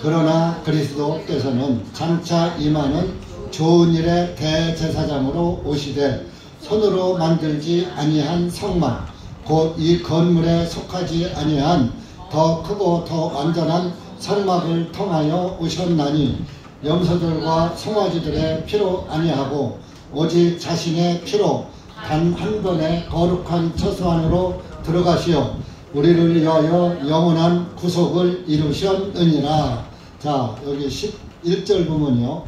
그러나 그리스도께서는 장차 임하는 좋은 일의 대제사장으로 오시되 손으로 만들지 아니한 성막 곧 이 건물에 속하지 아니한 더 크고 더 완전한 성막을 통하여 오셨나니 염소들과 송아지들의 피로 아니하고 오직 자신의 피로 단 한 번의 거룩한 처소 안으로 들어가시어 우리를 위하여 영원한 구속을 이루셨느니라. 자, 여기 11절 보면요,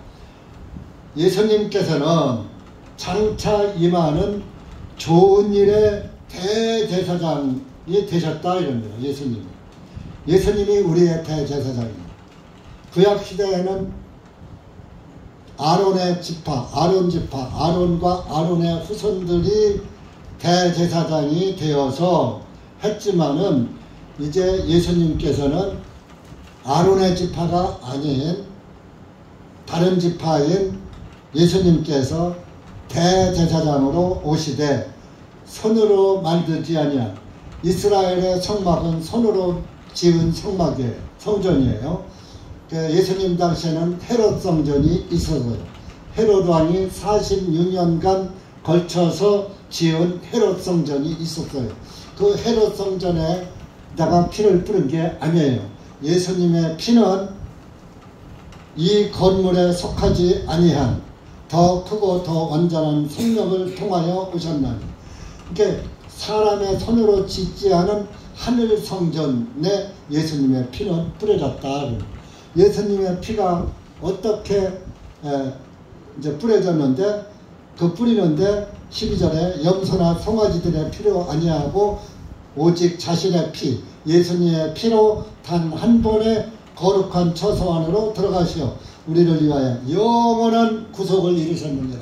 예수님께서는 장차 임하는 좋은 일의 대제사장이 되셨다 이럽니다. 예수님이 우리의 대제사장입니다. 구약시대에는 아론의 지파, 아론과 아론의 후손들이 대제사장이 되어서 했지만은 이제 예수님께서는 아론의 지파가 아닌 다른 지파인 예수님께서 대제사장으로 오시되 손으로 만들지 아니한, 이스라엘의 성막은 손으로 지은 성전이에요. 예수님 당시에는 헤롯 성전이 있었어요. 헤롯 왕이 46년간 걸쳐서 지은 헤롯 성전이 있었어요. 그 헤롯 성전에다가 피를 뿌린 게 아니에요. 예수님의 피는 이 건물에 속하지 아니한 더 크고 더 완전한 성령을 통하여 오셨나니, 이게 사람의 손으로 짓지 않은 하늘 성전에 예수님의 피는 뿌려졌다. 예수님의 피가 어떻게 이제 뿌려졌는데, 그 뿌리는데 12절에 염소나 송아지들의 피로 아니하고 오직 자신의 피, 예수님의 피로 단 한 번의 거룩한 처소 안으로 들어가시어 우리를 위하여 영원한 구속을 이루셨느니라.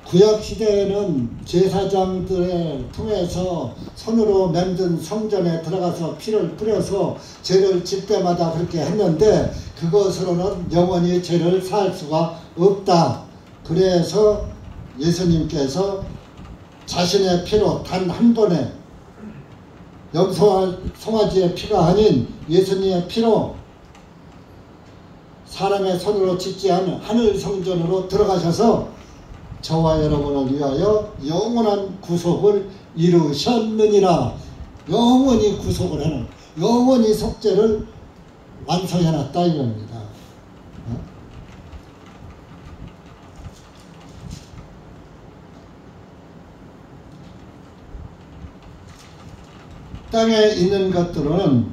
구약시대에는 제사장들을 통해서 손으로 만든 성전에 들어가서 피를 뿌려서 죄를 질 때마다 그렇게 했는데 그것으로는 영원히 죄를 사할 수가 없다. 그래서 예수님께서 자신의 피로 단 한 번에, 염소와 송아지의 피가 아닌 예수님의 피로 사람의 손으로 짓지 않은 하늘 성전으로 들어가셔서 저와 여러분을 위하여 영원한 구속을 이루셨느니라. 영원히 구속을 하는, 영원히 속죄를 완성해놨다 이겁니다. 땅에 있는 것들은,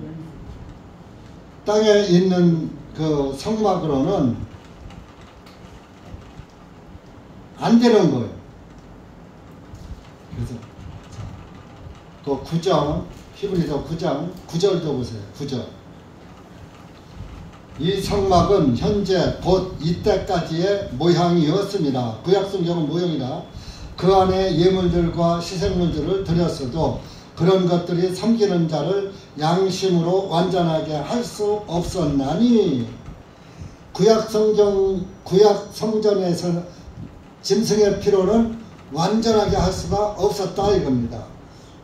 땅에 있는 그 성막으로는 안 되는 거예요. 그래서 그 9장, 히브리서 9장 9절도 보세요. 9절. 이 성막은 현재 곧 이때까지의 모양이었습니다. 구약성경은 모형이다. 그 안에 예물들과 시생물들을 드렸어도 그런 것들이 섬기는 자를 양심으로 완전하게 할 수 없었나니, 구약 성전에서 짐승의 피로는 완전하게 할 수가 없었다 이겁니다.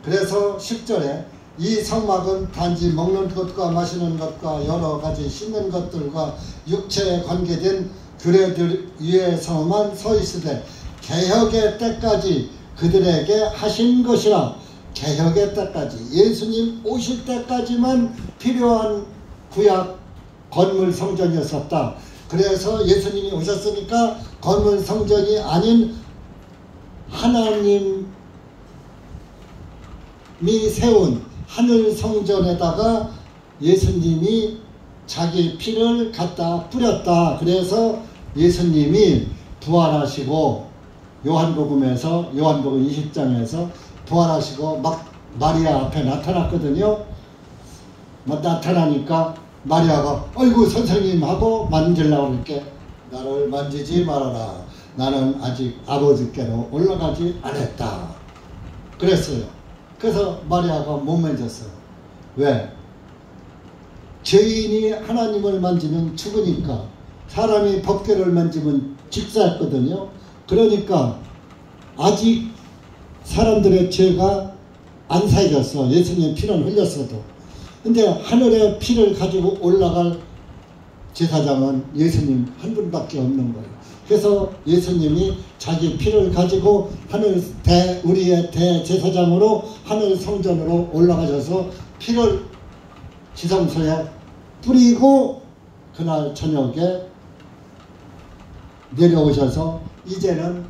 그래서 10절에 이 성막은 단지 먹는 것과 마시는 것과 여러 가지 씻는 것들과 육체에 관계된 규례들 위에서만 서 있으되 개혁의 때까지 그들에게 하신 것이라. 개혁의 때까지, 예수님 오실 때까지만 필요한 구약 건물 성전이었었다. 그래서 예수님이 오셨으니까 건물 성전이 아닌 하나님이 세운 하늘 성전에다가 예수님이 자기 피를 갖다 뿌렸다. 그래서 예수님이 부활하시고 요한복음에서, 요한복음 20장에서 부활하시고 막 마리아 앞에 나타났거든요. 나타나니까 마리아가 어이구 선생님 하고 만지려고 이렇게, 나를 만지지 말아라. 나는 아직 아버지께로 올라가지 않았다. 그랬어요. 그래서 마리아가 못 만졌어요. 왜? 죄인이 하나님을 만지면 죽으니까, 사람이 법궤를 만지면 직사했거든요. 그러니까 아직 사람들의 죄가 안 사해졌어. 예수님의 피는 흘렸어도. 근데 하늘에 피를 가지고 올라갈 제사장은 예수님 한 분밖에 없는 거예요. 그래서 예수님이 자기 피를 가지고 우리의 대제사장으로 하늘 성전으로 올라가셔서 피를 지성소에 뿌리고 그날 저녁에 내려오셔서 이제는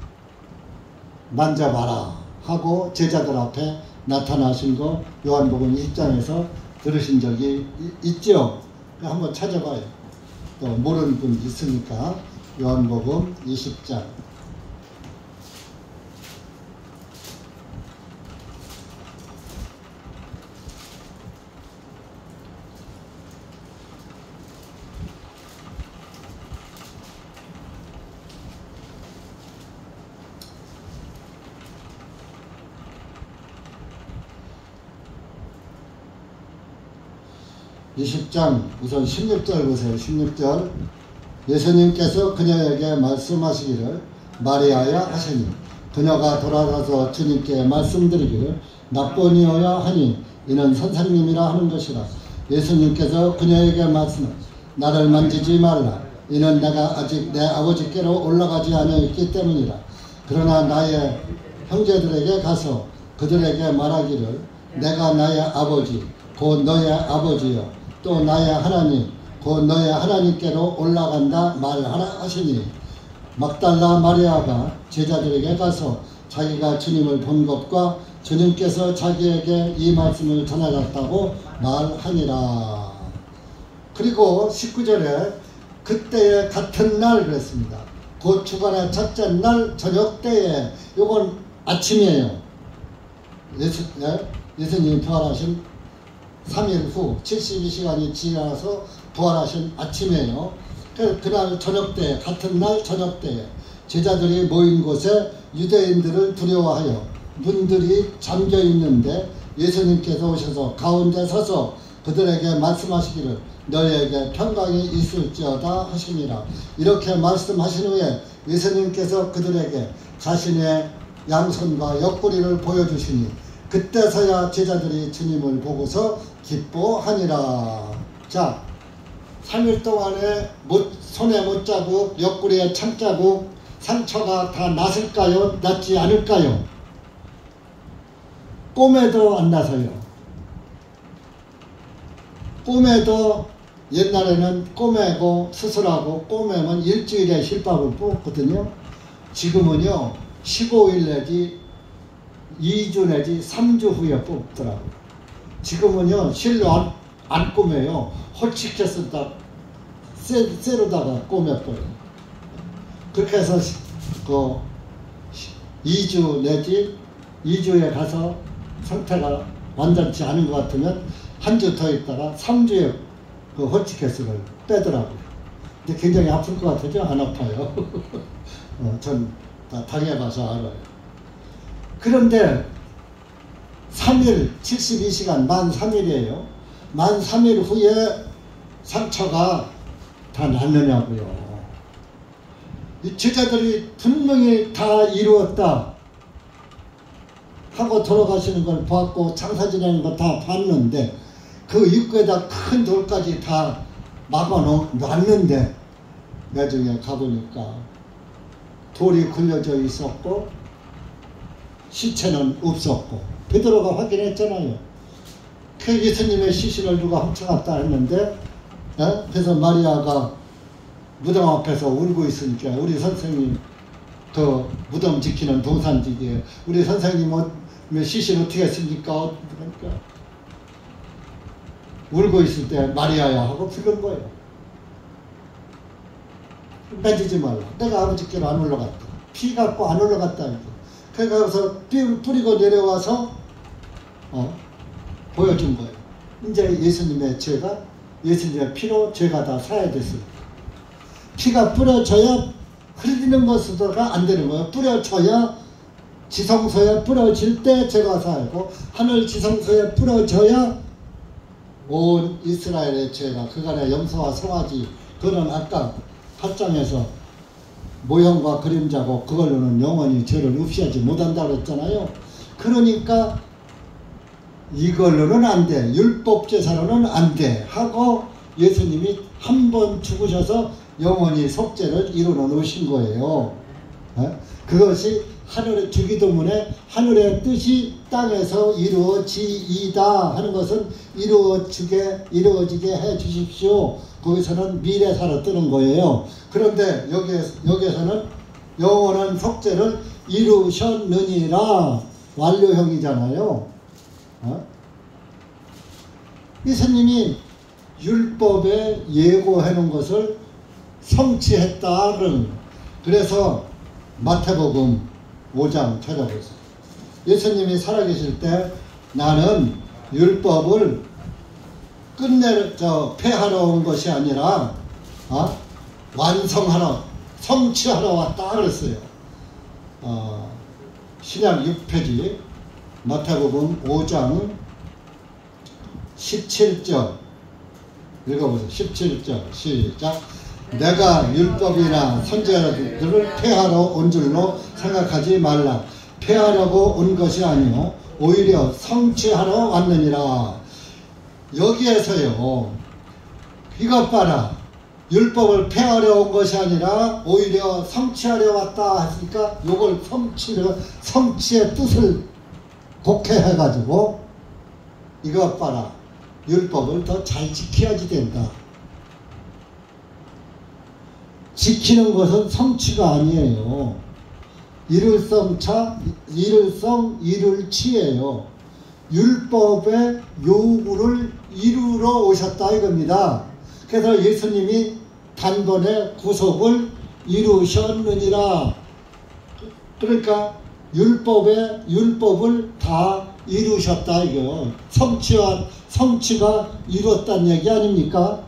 만져봐라 하고 제자들 앞에 나타나신 거 요한복음 20장에서 들으신 적이 있죠. 한번 찾아봐요. 또 모르는 분 있으니까. 요한복음 20장 20장 우선 16절 보세요. 16절 예수님께서 그녀에게 말씀하시기를 마리아야 하시니 그녀가 돌아가서 주님께 말씀드리기를 나보니오야 하니 이는 선생님이라 하는 것이라. 예수님께서 그녀에게 말씀하시되 나를 만지지 말라. 이는 내가 아직 내 아버지께로 올라가지 아니하였기 때문이라. 그러나 나의 형제들에게 가서 그들에게 말하기를 내가 나의 아버지 곧 너의 아버지여 또 나의 하나님 곧 너의 하나님께로 올라간다 말하라 하시니 막달라 마리아가 제자들에게 가서 자기가 주님을 본 것과 주님께서 자기에게 이 말씀을 전하셨다고 말하니라. 그리고 19절에 그때의 같은 날 그랬습니다. 곧 주간의 첫째 날 저녁 때에, 요건 아침이에요. 예수님이 부활하신 3일 후 72시간이 지나서 부활하신 아침이에요. 그날 저녁 때, 같은 날 저녁 때에 제자들이 모인 곳에 유대인들을 두려워하여 문들이 잠겨 있는데 예수님께서 오셔서 가운데 서서 그들에게 말씀하시기를 너희에게 평강이 있을지어다 하시니라. 이렇게 말씀하신 후에 예수님께서 그들에게 자신의 양손과 옆구리를 보여주시니 그때서야 제자들이 주님을 보고서 기뻐하니라. 자, 3일 동안에 손에 못자국, 옆구리에 참자국, 상처가 다 났을까요? 낫지 않을까요? 꿈에도 안 나서요. 꿈에도 옛날에는 꼬매고 수술하고 꼬매면 일주일에 실밥을 뽑거든요. 지금은요 15일 내지 2주 내지 3주 후에 뽑더라고요. 지금은요 실로 안 꼬매요. 홀치켜서 다 쇠로다가 꼬매버려요. 그렇게 해서 그 2주 내지 2주에 가서 상태가 완전치 않은 것 같으면 한 주 더 있다가 3주에 그 홀치켓을 빼더라고요. 근데 굉장히 아플 것 같아요. 안 아파요. 전 다 당해봐서 알아요. 그런데 3일, 72시간, 만 3일이에요. 만 3일 후에 상처가 다 낫느냐고요. 이 제자들이 분명히 다 이루었다 하고 돌아가시는 걸 봤고 장사 지내는 거 다 봤는데 그 입구에다 큰 돌까지 다 막아놨는데 나중에 가보니까 돌이 굴려져 있었고 시체는 없었고 베드로가 확인했잖아요. 그 예수님의 시신을 누가 훔쳐갔다 했는데 그래서 마리아가 무덤 앞에서 울고 있으니까 우리 선생님 더 무덤 지키는 동산직이에요. 우리 선생님은 시신 어떻게 했습니까? 그러니까 울고 있을 때 마리아야 하고 부른 거예요. 만지지 말라. 내가 아버지께로 안 올라갔다. 피 갖고 안 올라갔다. 그래서 뿌리고 내려와서 보여준 거예요. 이제 예수님의 죄가 예수님의 피로 죄가 다 사야됐습니다. 피가 뿌려져야 흘리는 것으로가 안 되는 거예요. 뿌려져야 지성소에 뿌려질 때 죄가 사하고 하늘 지성소에 뿌려져야 온 이스라엘의 죄가 그간의 염소와 송아지 그거는 아까 8장에서 모형과 그림자고 그걸로는 영원히 죄를 없이하지 못한다고 했잖아요. 그러니까 이걸로는 안 돼. 율법 제사로는 안 돼. 하고 예수님이 한 번 죽으셔서 영원히 속죄를 이루어 놓으신 거예요. 그것이 하늘의 주기도문에 하늘의 뜻이 땅에서 이루어지이다 하는 것은 이루어지게 해 주십시오. 거기서는 미래사로 뜨는 거예요. 그런데 여기에서는 영원한 속죄를 이루셨느니라 완료형이잖아요. 예수님이 율법에 예고해 놓은 것을 성취했다. 그래서 마태복음 5장 찾아보세요. 예수님이 살아계실 때 나는 율법을 폐하러 온 것이 아니라 완성하러, 성취하러 왔다 그랬어요. 신약 6페이지 마태복음 5장 17절 읽어보세요. 17절 시작. 내가 율법이나 선지자들을 폐하러 온 줄로 생각하지 말라. 폐하려고 온 것이 아니요 오히려 성취하러 왔느니라. 여기에서요, 이것 봐라. 율법을 폐하려 온 것이 아니라 오히려 성취하려 왔다 하니까 요걸 성취의 뜻을 독해해가지고 이것 봐라. 율법을 더 잘 지켜야지 된다. 지키는 것은 성취가 아니에요. 이룰성이룰치예요. 율법의 요구를 이루러 오셨다 이겁니다. 그래서 예수님이 단번에 구속을 이루셨느니라. 그러니까 율법을 다 이루셨다 이거. 성취가 이뤘다는 얘기 아닙니까?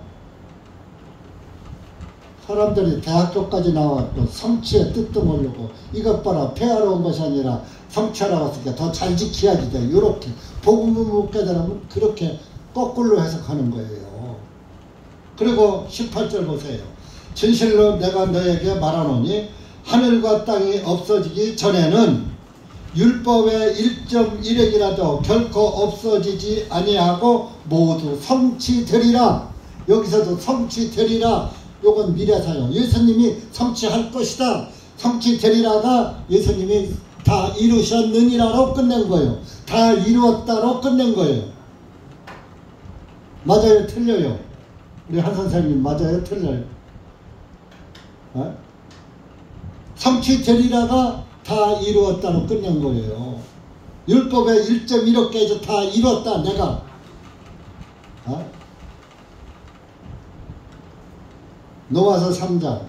사람들이 대학교까지 나와서 성취의 뜻도 모르고 이것 봐라 폐하러 온 것이 아니라 성취하러 왔으니까 더 잘 지켜야지 돼. 이렇게 복음을 못 깨달으면 그렇게 거꾸로 해석하는 거예요. 그리고 18절 보세요. 진실로 내가 너에게 말하노니 하늘과 땅이 없어지기 전에는 율법의 1.1핵이라도 결코 없어지지 아니하고 모두 성취되리라. 여기서도 성취되리라. 요건 미래사용. 예수님이 성취할 것이다. 성취되리라가 예수님이 다 이루셨느니라로 끝낸 거예요. 다 이루었다로 끝낸 거예요. 맞아요? 틀려요? 우리 한 선생님 맞아요? 틀려요? 성취되리라가 다 이루었다로 끝낸 거예요. 율법의 1.1억까지 다 이뤘다 내가. 노아서 3장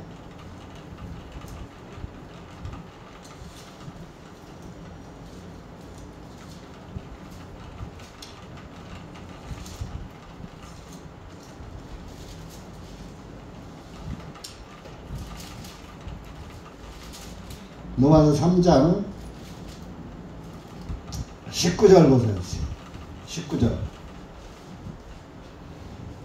노아서 3장 19절 보세요. 19절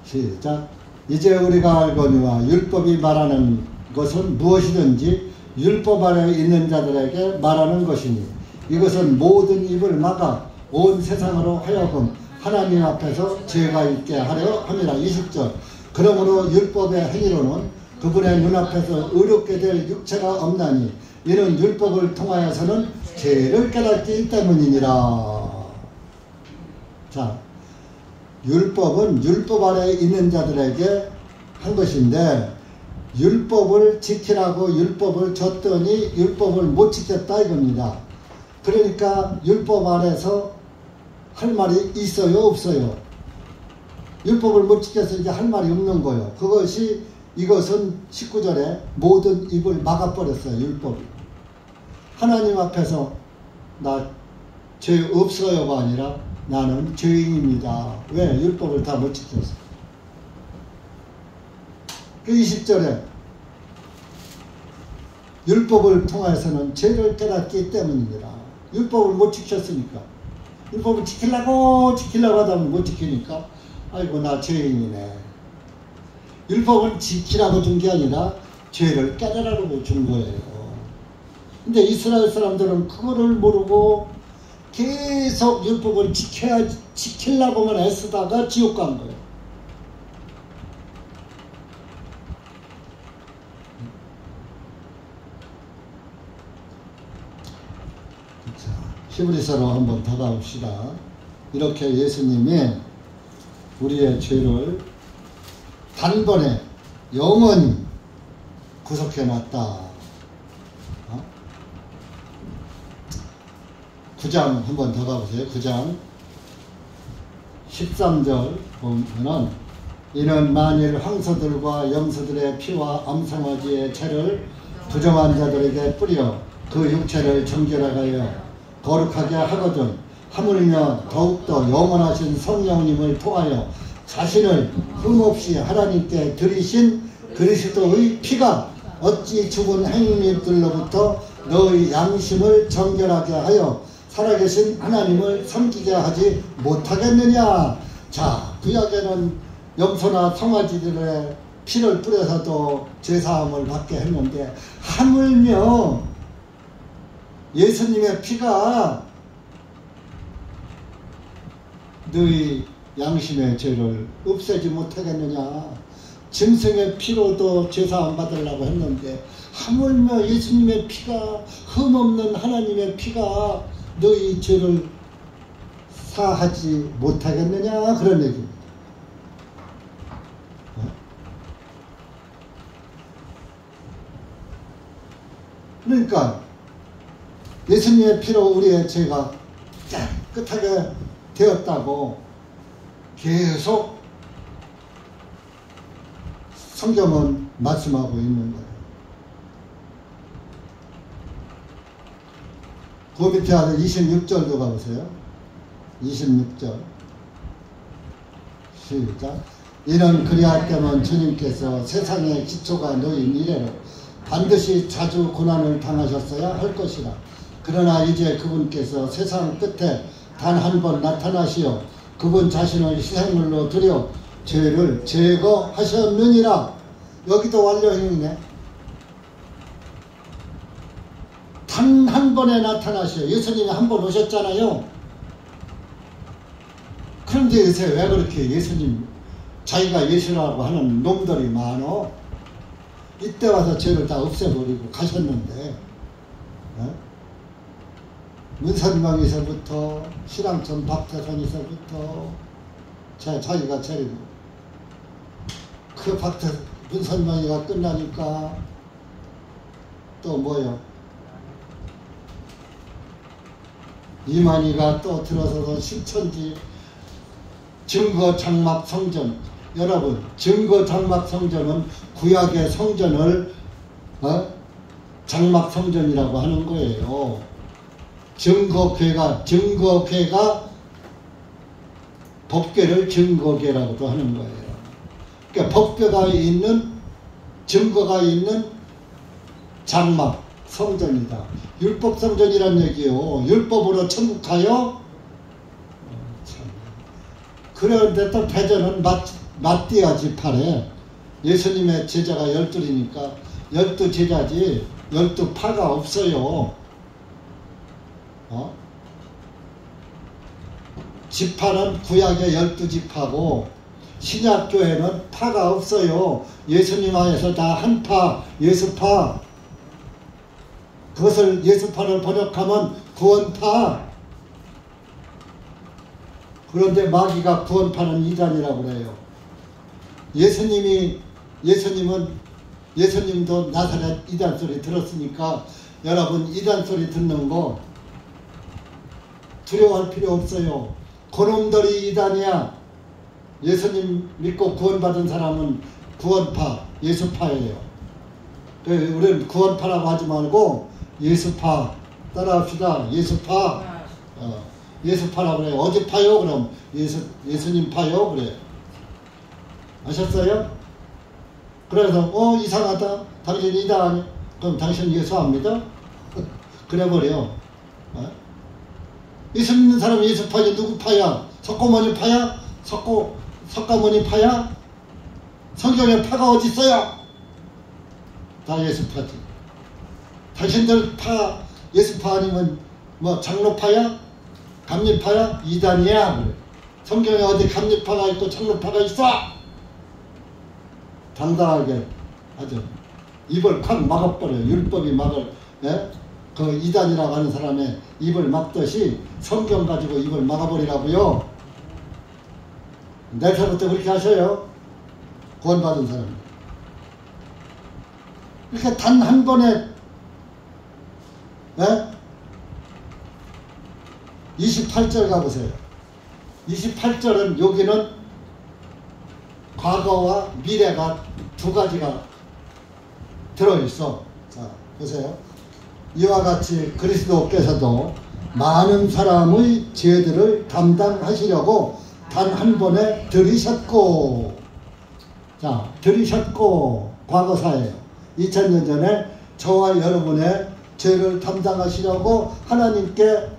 시작. 이제 우리가 알거니와 율법이 말하는 것은 무엇이든지 율법 아래 있는 자들에게 말하는 것이니 이것은 모든 입을 막아 온 세상으로 하여금 하나님 앞에서 죄가 있게 하려 함이라. 20절. 그러므로 율법의 행위로는 그분의 눈앞에서 의롭게 될 육체가 없나니 이는 율법을 통하여서는 죄를 깨닫기 때문이니라. 자, 율법은 율법 아래에 있는 자들에게 한 것인데 율법을 지키라고 율법을 줬더니 율법을 못 지켰다 이겁니다. 그러니까 율법 아래서 할 말이 있어요 없어요? 율법을 못 지켜서 이제 할 말이 없는 거예요. 이것은 19절에 모든 입을 막아버렸어요. 율법이. 하나님 앞에서 나 죄 없어요가 아니라 나는 죄인입니다. 왜? 율법을 다 못 지켰어. 그 20절에 율법을 통해서는 죄를 깨닫기 때문입니다. 율법을 못 지켰으니까. 율법을 지키려고 하다 보면 못 지키니까 아이고 나 죄인이네. 율법은 지키라고 준 게 아니라 죄를 깨달으라고 준 거예요. 근데 이스라엘 사람들은 그거를 모르고 계속 율법을 지키려고만 애쓰다가 지옥 간 거예요. 자, 히브리서로 한번 더 가봅시다. 이렇게 예수님이 우리의 죄를 단번에 영원히 구속해놨다. 9장 한번 더 가보세요. 9장 13절 보면은 이는 만일 황소들과 염소들의 피와 암송아지의 채를 부정한 자들에게 뿌려 그 육체를 정결하게 하여 거룩하게 하거든 하물며 더욱더 영원하신 성령님을 통하여 자신을 흠없이 하나님께 드리신 그리스도의 피가 어찌 죽은 행위들로부터 너의 양심을 정결하게 하여 살아계신 하나님을 섬기게 하지 못하겠느냐. 자, 구약에는 염소나 송아지들의 피를 뿌려서도 죄사함을 받게 했는데 하물며 예수님의 피가 너희 양심의 죄를 없애지 못하겠느냐. 짐승의 피로도 죄사함 받으려고 했는데 하물며 예수님의 피가, 흠없는 하나님의 피가 너희 죄를 사하지 못하겠느냐, 그런 얘기입니다. 그러니까 예수님의 피로 우리의 죄가 깨끗하게 되었다고 계속 성경은 말씀하고 있는 거예요. 그 밑에 아래 26절도 가보세요. 26절 시작. 이는 그리할 때면 주님께서 세상의 기초가 놓인 이래로 반드시 자주 고난을 당하셨어야 할 것이라. 그러나 이제 그분께서 세상 끝에 단 한 번 나타나시어 그분 자신을 희생물로 드려 죄를 제거하셨느니라. 여기도 완료형이네. 단 한 번에 나타나셔. 예수님이 한 번 오셨잖아요. 그런데 요새 왜 그렇게 예수님 자기가 예수라고 하는 놈들이 많어? 이때 와서 죄를 다 없애버리고 가셨는데, 문선명에서부터 신앙촌 박태선에서부터 자기가 차리고, 그 문선명이가 끝나니까 또 뭐요? 이만희가 또 들어서서 신천지 증거 장막 성전. 여러분, 증거 장막 성전은 구약의 성전을 장막 성전이라고 하는 거예요. 증거궤가 법궤를 증거궤라고도 하는 거예요. 그러니까 법궤가 있는, 증거가 있는 장막 성전이다. 율법 성전이란 얘기요. 율법으로 천국 가요? 그런데 또 배전은 마띠아 지파래. 예수님의 제자가 12이니까 12제자지 12파가 없어요. 지파는 구약의 12지파고 신약교회는 파가 없어요. 예수님 안에서 다 한파, 예수파. 그것을 예수파를 번역하면 구원파. 그런데 마귀가 구원파는 이단이라고 그래요. 예수님도 나사렛 이단 소리 들었으니까 여러분 이단 소리 듣는 거 두려워할 필요 없어요. 그놈들이 이단이야. 예수님 믿고 구원받은 사람은 구원파, 예수파예요. 우리는 구원파라고 하지 말고 예수파 따라합시다. 예수파. 예수파라고 그래요. 어디 파요? 그럼 예수님 파요? 그래. 아셨어요? 그래서 이상하다. 당신 이단 아니야? 그럼 당신 예수 안 믿어? 그래버려. 예수 믿는 사람이 예수파지. 누구 파야? 석고모니 파야? 석가모니 파야? 성경에 파가 어디 있어요? 다 예수파지. 당신들 파, 예수파 아니면 뭐 장로파야? 갑니파야? 이단이야. 그래. 성경에 어디 갑니파가 있고 창르파가 있어? 당당하게 아주 입을 콱 막아버려요. 율법이 막을, 예? 그 이단이라고 하는 사람의 입을 막듯이 성경 가지고 입을 막아버리라고요. 내서부터 그렇게 하셔요. 구원받은 사람. 이렇게 단 한 번에, 예? 28절 가보세요. 28절은 여기는 과거와 미래가 두 가지가 들어있어. 자, 보세요. 이와 같이 그리스도께서도 많은 사람의 죄들을 담당하시려고 단 한 번에 들이셨고, 자, 들이셨고 과거사예요. 2000년 전에 저와 여러분의 죄를 담당하시려고 하나님께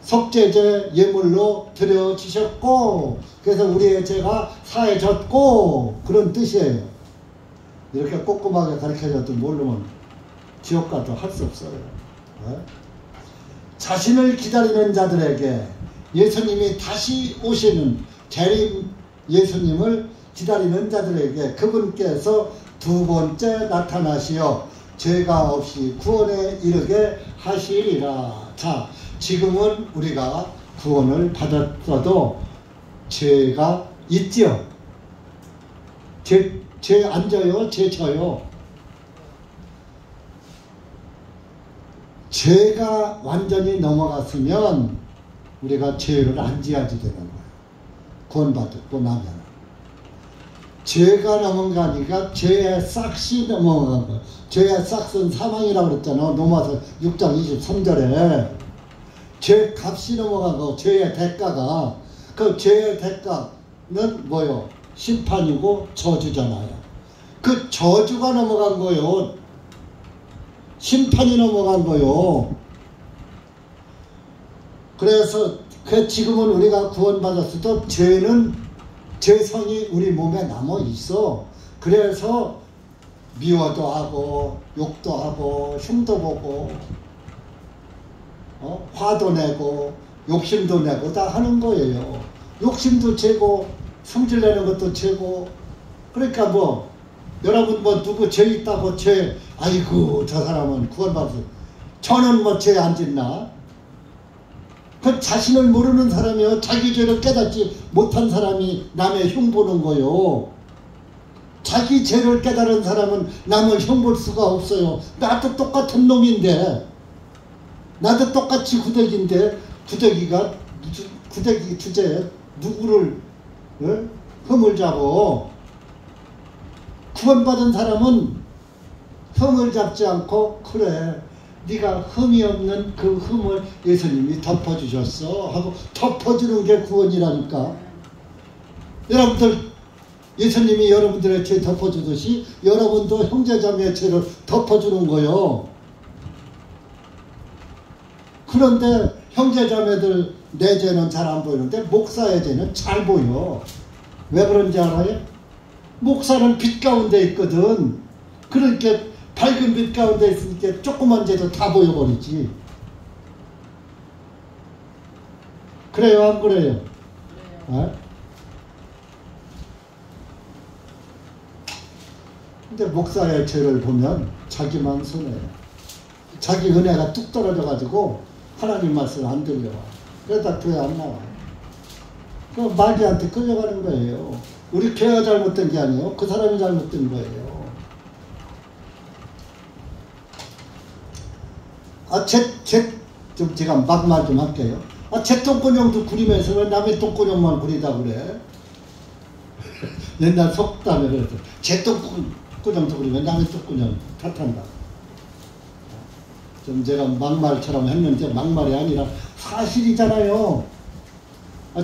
속죄제 예물로 드려지셨고, 그래서 우리의 죄가 사해졌고, 그런 뜻이에요. 이렇게 꼼꼼하게 가르쳐줘도 모르면 지옥 가도 할 수 없어요. 네? 자신을 기다리는 자들에게 예수님이 다시 오시는 재림 예수님을 기다리는 자들에게 그분께서 두 번째 나타나시어 죄가 없이 구원에 이르게 하시리라. 자, 지금은 우리가 구원을 받았어도 죄가 있죠. 죄 안 져요? 죄 져요? 죄가 완전히 넘어갔으면 우리가 죄를 안 지어야지 되는 거예요. 구원받고 나면. 죄가 넘어가니까 죄의 싹이 넘어간 거예요. 죄의 싹은 사망이라고 그랬잖아. 로마서 6장 23절에. 죄 값이 넘어가고 죄의 대가가, 그 죄의 대가는 뭐요? 심판이고 저주잖아요. 그 저주가 넘어간 거요. 심판이 넘어간 거요. 그래서 지금은 우리가 구원받았어도 죄성이 우리 몸에 남아 있어. 그래서 미워도 하고 욕도 하고 흉도 보고 화도 내고 욕심도 내고 다 하는 거예요. 욕심도 죄고 성질내는 것도 죄고. 그러니까 뭐 여러분 뭐 누구 죄 있다고 죄, 아이고 저 사람은 구원받았어, 저는 뭐 죄 안 짓나? 그 자신을 모르는 사람이요, 자기 죄를 깨닫지 못한 사람이 남의 흉 보는 거요. 자기 죄를 깨달은 사람은 남을 흉 볼 수가 없어요. 나도 똑같은 놈인데, 나도 똑같이 구더기인데, 구더기 주제에 누구를 흠을 잡어? 구원받은 사람은 흠을 잡지 않고, 그래 네가 흠이 없는 그 흠을 예수님이 덮어주셨어 하고 덮어주는 게 구원이라니까. 여러분들, 예수님이 여러분들의 죄 덮어주듯이 여러분도 형제자매의 죄를 덮어주는 거요. 그런데 형제자매들 내 죄는 잘 안 보이는데 목사의 죄는 잘 보여. 왜 그런지 알아요? 목사는 빛 가운데 있거든. 그러니까 밝은 빛 가운데 있으니까 조그만 죄도 다 보여버리지. 그래요, 안 그래요? 근데 목사의 죄를 보면 자기만 손해요. 자기 은혜가 뚝 떨어져가지고 하나님 말씀 안 들려와. 그러다 교회 안 나와. 그 마귀한테 끌려가는 거예요. 우리 교회가 잘못된 게 아니에요. 그 사람이 잘못된 거예요. 좀 제가 막말 좀 할게요. 제 똥구녕도 그리면서 왜 남의 똥구녕만 그리다 그래? 옛날 속담에 그래서 제 똥구녕도 그리면 남의 똥구녕 탓한다. 좀 제가 막말처럼 했는데 막말이 아니라 사실이잖아요.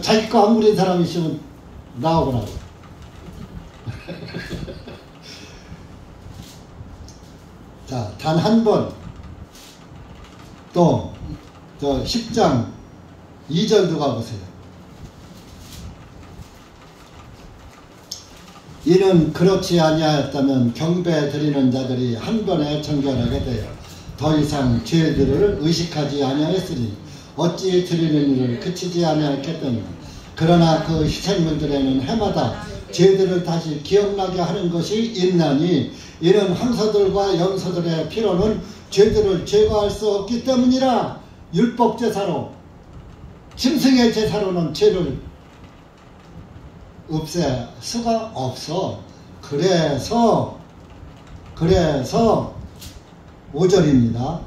자기 거 안 그린 사람 있으면 나오거라고. 자, 단 한 번. 또, 10장 2절도 가보세요. 이는 그렇지 아니하였다면 경배 드리는 자들이 한 번에 정결하게 되어 더 이상 죄들을 의식하지 아니하였으니 어찌 드리는 일을 그치지 아니하겠더니 그러나 그 희생물들에는 해마다 죄들을 다시 기억나게 하는 것이 있나니 이는 황소들과 염소들의 피로는 죄들을 제거할 수 없기 때문이라. 율법 제사로, 짐승의 제사로는 죄를 없앨 수가 없어. 그래서 5절입니다.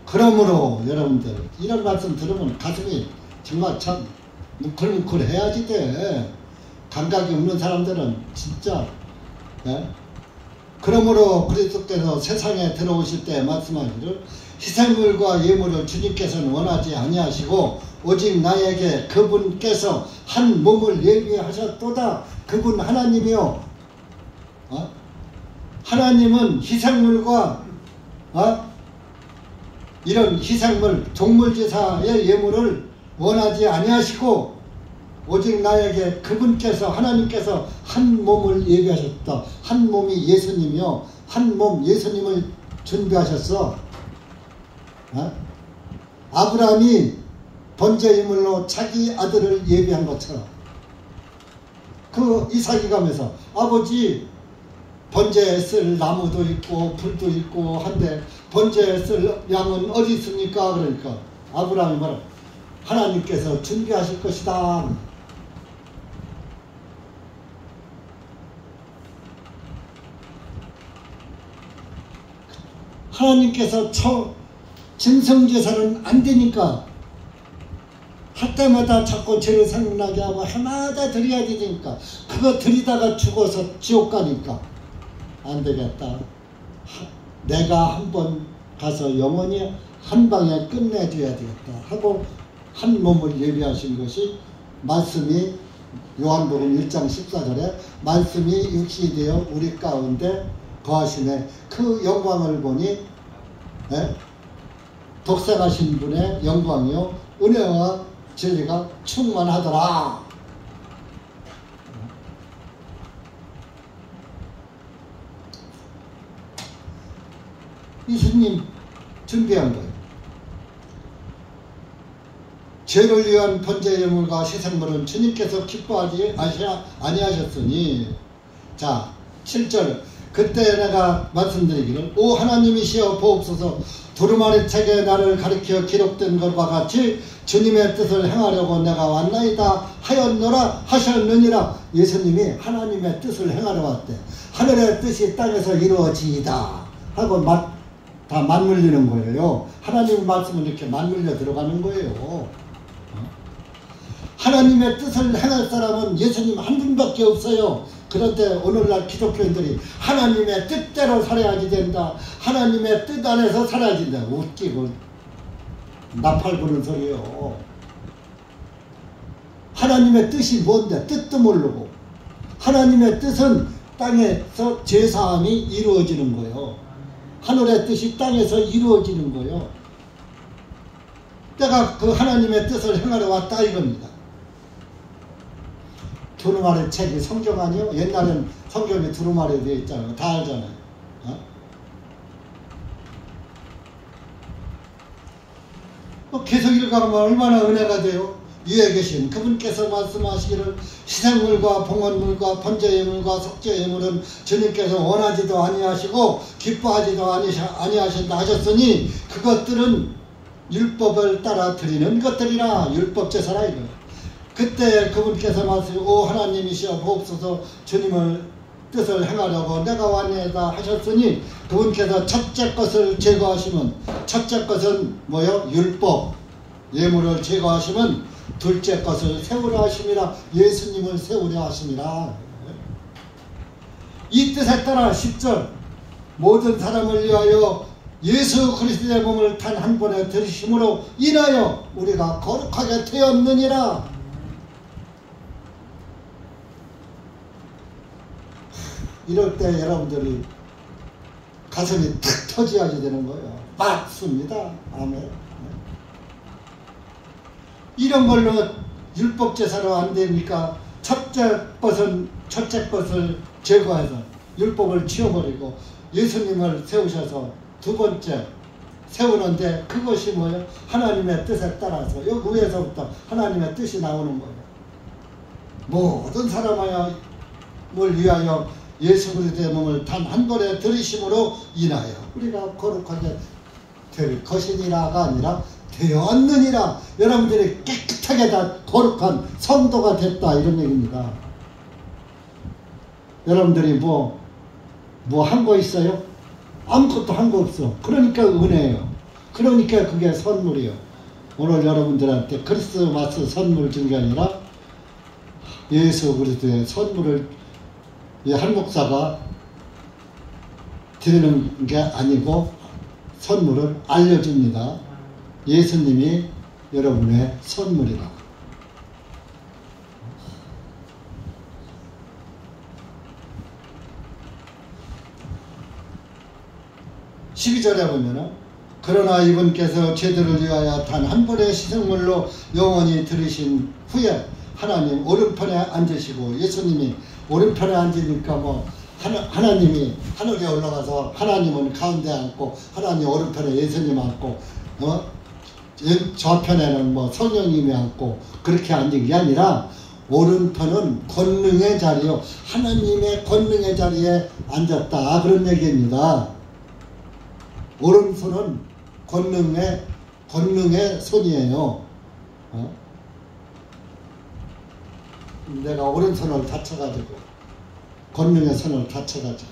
그러므로 여러분들 이런 말씀 들으면 가슴이 정말 참 뭉클뭉클해야지 돼. 감각이 없는 사람들은 진짜. 그러므로 그리스도께서 세상에 들어오실 때 말씀하기를 희생물과 예물을 주님께서는 원하지 아니하시고 오직 나에게 그분께서 한 몸을 예비하셨도다. 그분 하나님이요. 하나님은 희생물과 이런 희생물 동물제사의 예물을 원하지 아니하시고 오직 나에게 그분께서 하나님께서 한 몸을 예비하셨다. 한 몸이 예수님이요. 한 몸 예수님을 준비하셨어. 아브라함이 번제예물로 자기 아들을 예비한 것처럼 그 이삭이 가면서 아버지 번제에 쓸 나무도 있고 불도 있고 한데 번제에 쓸 양은 어디 있습니까? 그러니까 아브라함이 말해 하나님께서 준비하실 것이다. 하나님께서 짐승제사는 안 되니까 할 때마다 자꾸 죄를 생각나게 하고 해마다 드려야 되니까 그거 드리다가 죽어서 지옥 가니까 안 되겠다. 내가 한번 가서 영원히 한 방에 끝내줘야 되겠다 하고 한 몸을 예비하신 것이 말씀이 요한복음 1장 14절에 말씀이 육신이 되어 우리 가운데 거하시네. 그 영광을 보니 독생하신 분의 영광이요 은혜와 진리가 충만하더라. 예수님 준비한 거예요. 죄를 위한 번제 예물과 희생물은 주님께서 기뻐하지 아니하셨으니. 자 7절 그때 내가 말씀드리기를 오 하나님이시여 보옵소서. 두루마리 책에 나를 가리켜 기록된 것과 같이 주님의 뜻을 행하려고 내가 왔나이다 하였노라 하셨느니라. 예수님이 하나님의 뜻을 행하러 왔대. 하늘의 뜻이 땅에서 이루어지이다 하고 다 맞물리는 거예요. 하나님의 말씀은 이렇게 맞물려 들어가는 거예요. 하나님의 뜻을 행할 사람은 예수님 한 분밖에 없어요. 그런데 오늘날 기독교인들이 하나님의 뜻대로 살아야지 된다. 하나님의 뜻 안에서 살아야지 된다. 웃기고 나팔 부는 소리예요. 하나님의 뜻이 뭔데? 뜻도 모르고. 하나님의 뜻은 땅에서 제사함이 이루어지는 거예요. 하늘의 뜻이 땅에서 이루어지는 거예요. 내가 그 하나님의 뜻을 행하러 왔다 이겁니다. 두루마리 책이 성경 아니요? 옛날엔 성경이 두루마리에 되어 있잖아요. 다 알잖아요. 계속 읽어가면 얼마나 은혜가 돼요? 위에 계신 그분께서 말씀하시기를 희생물과 봉헌물과 번제예물과 속죄예물은 주님께서 원하지도 아니하시고 기뻐하지도 아니하신다 하셨으니 그것들은 율법을 따라 드리는 것들이라. 율법제사라 이거예요. 그때 그분께서 말씀하시고 오 하나님이시여 보옵소서. 주님을 뜻을 행하려고 내가 왔나이다 하셨으니 그분께서 첫째 것을 제거하시면 첫째 것은 뭐요? 율법 예물을 제거하시면 둘째 것을 세우려 하심이라. 예수님을 세우려 하심이라. 이 뜻에 따라 10절 모든 사람을 위하여 예수 그리스도의 몸을 단 한 번에 들으심으로 인하여 우리가 거룩하게 되었느니라. 이럴 때 여러분들이 가슴이 탁 터져야지 되는 거예요. 맞습니다. 아멘. 이런 걸로 율법제사로 안 되니까 첫째 것을 제거해서 율법을 치워버리고 예수님을 세우셔서 두 번째 세우는데 그것이 뭐예요? 하나님의 뜻에 따라서 여기 위에서부터 하나님의 뜻이 나오는 거예요. 모든 사람을 위하여 예수 그리스도의 몸을 단 한 번에 들이심으로 인하여 우리가 거룩하게 될 것이니라가 아니라 되었느니라. 여러분들이 깨끗하게 다 거룩한 성도가 됐다 이런 얘기입니다. 여러분들이 뭐 한 거 있어요? 아무것도 한 거 없어. 그러니까 은혜예요. 그러니까 그게 선물이에요. 오늘 여러분들한테 크리스마스 선물 준 게 아니라 예수 그리스도의 선물을 한 목사가 드리는 게 아니고 선물을 알려줍니다. 예수님이 여러분의 선물이다. 12절에 보면은 그러나 이분께서 죄들을 위하여 단 한 번의 희생물로 영원히 들으신 후에 하나님 오른편에 앉으시고 예수님이 오른편에 앉으니까 뭐 하나님이 하늘에 올라가서 하나님은 가운데 앉고 하나님 오른편에 예수님 앉고 좌편에는 뭐 성령님이 앉고 그렇게 앉은 게 아니라 오른편은 권능의 자리요 하나님의 권능의 자리에 앉았다 그런 얘기입니다. 오른손은 권능의 손이에요. 내가 오른손을 다쳐가지고 권능의 손을 다쳐가지고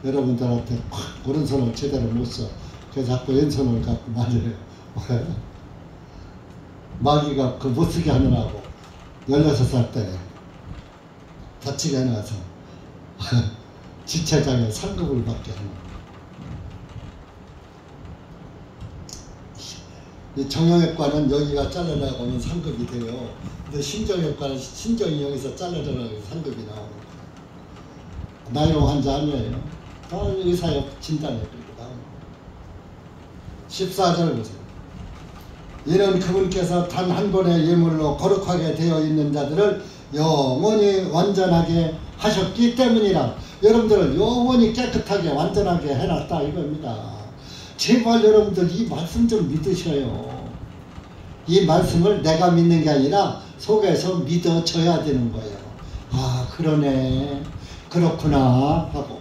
여러분들한테 오른손을 제대로 못 써. 그래서 자꾸 왼손을 갖고 맞아요. 마귀가 그 못쓰게 하느라고 16살 때 다치게 해놔서 지체장에 상급을 받게 하는 거예요. 이 정형외과는 여기가 잘라나가면 상급이 돼요. 근데 심정외과는 심정이 여기서 잘라나가면 상급이 나오는 거예요. 나이로 환자 아니에요. 다 의사의 진단에 그렇게 나오는 거예요. 14절 보세요. 이는 그분께서 단 한 번의 예물로 거룩하게 되어 있는 자들을 영원히 완전하게 하셨기 때문이라. 여러분들을 영원히 깨끗하게 완전하게 해놨다 이겁니다. 제발 여러분들 이 말씀 좀 믿으셔요. 이 말씀을 내가 믿는 게 아니라 속에서 믿어져야 되는 거예요. 아 그러네 그렇구나 하고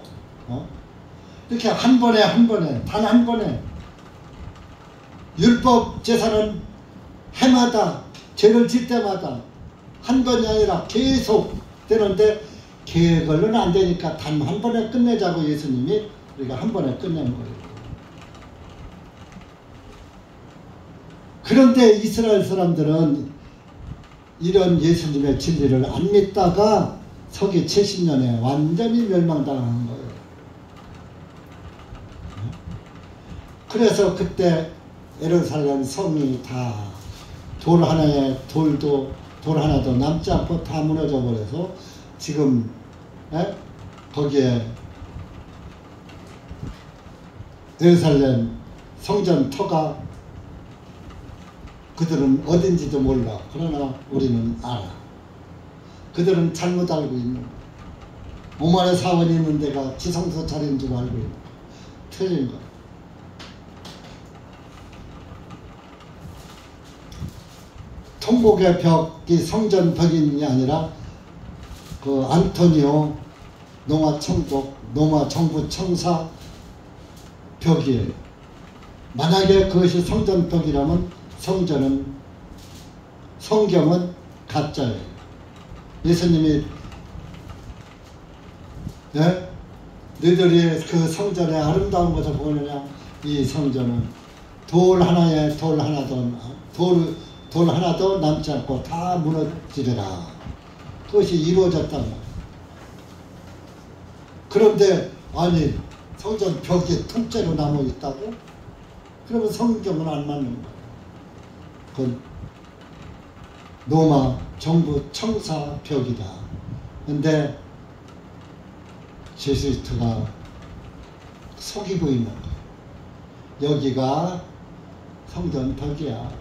이렇게 한 번에 단 한 번에 율법 제사는 해마다 죄를 질 때마다 한 번이 아니라 계속 되는데 계획으로는 안 되니까 단 한 번에 끝내자고 예수님이 우리가 한 번에 끝낸 거예요. 그런데 이스라엘 사람들은 이런 예수님의 진리를 안 믿다가 서기 70년에 완전히 멸망당하는 거예요. 그래서 그때 예루살렘 성이 다 돌 하나도 남지 않고 다 무너져 버려서 지금 거기에 예루살렘 성전 터가 그들은 어딘지도 몰라. 그러나 우리는 알아. 그들은 잘못 알고 있는 거야. 오만의 사원이 있는 데가 지성소 차린 줄 알고 있는 거야. 틀린 거야. 통곡의 벽이 성전 벽이 아니라 그 안토니오 노마 정부 청사 벽이에요. 만약에 그것이 성전 벽이라면 성경은 가짜예요. 예수님이 너희들이 그 성전의 아름다운 것을 보느냐 이 성전은 돌 하나도 남지 않고 다 무너지리라. 그것이 이루어졌단 말이에요. 그런데 아니 성전 벽이 통째로 남아 있다고? 그러면 성경은 안 맞는 거예요. 그건 로마 정부 청사 벽이다. 근데 제수이트가 속이고 있는 거예요. 여기가 성전 벽이야.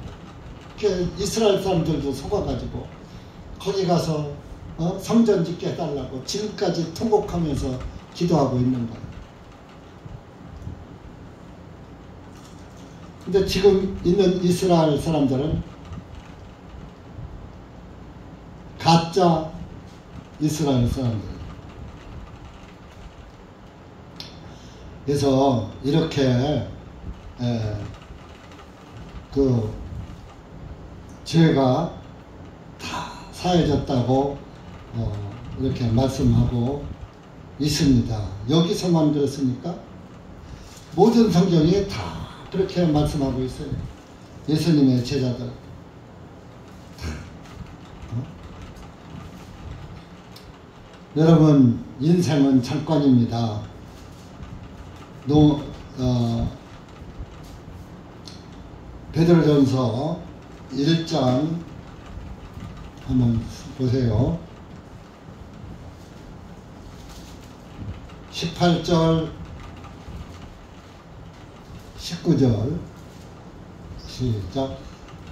이스라엘 사람들도 속아가지고 거기 가서 성전 짓게 해달라고 지금까지 통곡하면서 기도하고 있는 거예요. 근데 지금 있는 이스라엘 사람들은 가짜 이스라엘 사람들. 그래서 이렇게 그 죄가 다 사해졌다고 이렇게 말씀하고 있습니다. 여기서만 그렇습니까? 모든 성경이 다 그렇게 말씀하고 있어요. 예수님의 제자들. 여러분, 인생은 잠깐입니다. 베드로전서 1장 한번 보세요. 18절 19절 시작.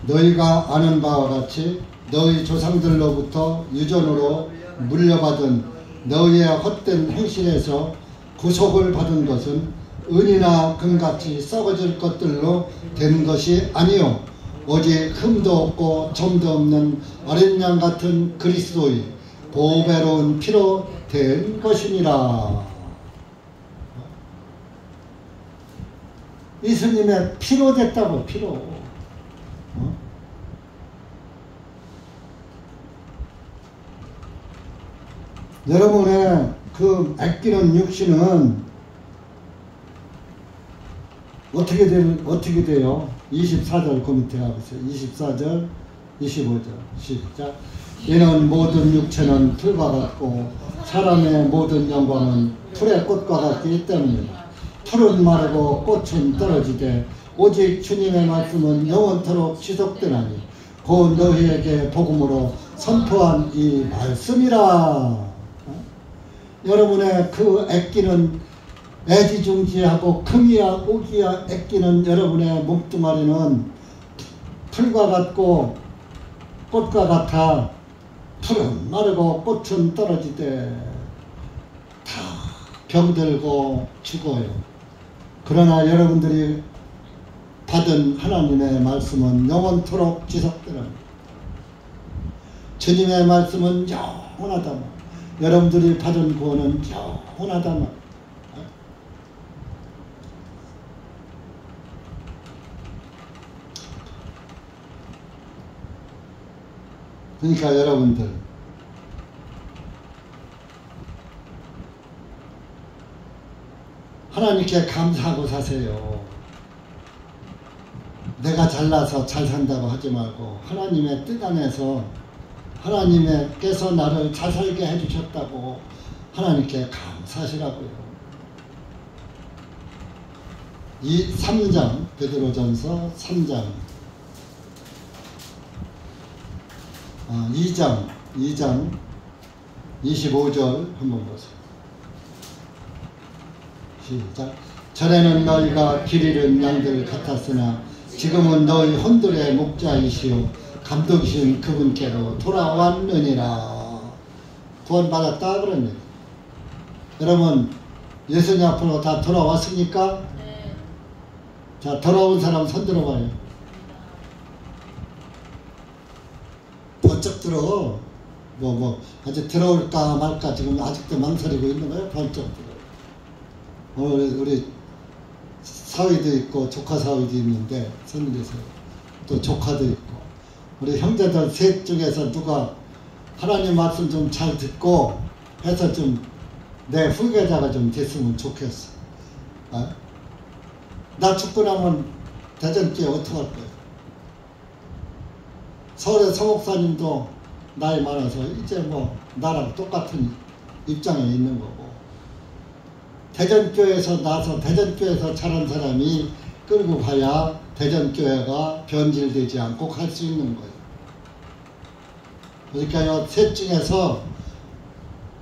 너희가 아는 바와 같이 너희 조상들로부터 유전으로 물려받은 너희의 헛된 행실에서 구속을 받은 것은 은이나 금같이 썩어질 것들로 된 것이 아니요 오직 흠도 없고 점도 없는 어린 양 같은 그리스도의 보배로운 피로 된 것이니라. 예수님의 피로 됐다고. 피로. 여러분의 그 아끼는 육신은 어떻게 돼요? 24절 그 밑에 가보세요. 24절, 25절 시작. 이는 모든 육체는 풀과 같고 사람의 모든 영광은 풀의 꽃과 같기 때문이다. 풀은 마르고 꽃은 떨어지되 오직 주님의 말씀은 영원토록 지속되나니 곧 너희에게 복음으로 선포한 이 말씀이라. 여러분의 그 애끼는 애지중지하고 금이야 오기야 애끼는 여러분의 몸뚱아리는 풀과 같고 꽃과 같아. 풀은 마르고 꽃은 떨어지되 다 병들고 죽어요. 그러나 여러분들이 받은 하나님의 말씀은 영원토록 지속되는, 주님의 말씀은 영원하다. 여러분들이 받은 구원은 영원하다. 그러니까 여러분들 하나님께 감사하고 사세요. 내가 잘나서 잘 산다고 하지 말고 하나님의 뜻 안에서 하나님께서 나를 잘 살게 해주셨다고 하나님께 감사하시라고요. 3장 베드로전서 3장 2장 25절 한번 보세요. 시작. 전에는 너희가 길 잃은 양들 같았으나 지금은 너희 혼들의 목자이시오 감독이신 그분께로 돌아왔느니라. 구원받았다 그러네. 여러분 예수님 앞으로 다 돌아왔습니까? 네. 자, 돌아온 사람 손 들어봐요. 번쩍 들어. 아직 들어올까 말까 지금 아직도 망설이고 있는 거예요. 번쩍 들어. 우리 사위도 있고 조카 사위도 있는데 손들으세요. 또 조카도 있고 우리 형제들 셋 중에서 누가 하나님 말씀 좀 잘 듣고 해서 좀 내 후계자가 좀 됐으면 좋겠어. 나 죽고 나면 대전교회 어떡할 거야? 서울의 서목사님도 나이 많아서 이제 나랑 똑같은 입장에 있는 거고, 대전교회에서 나서 대전교회에서 자란 사람이 끌고 가야 대전교회가 변질되지 않고 갈 수 있는 거예요. 그러니까요, 셋 중에서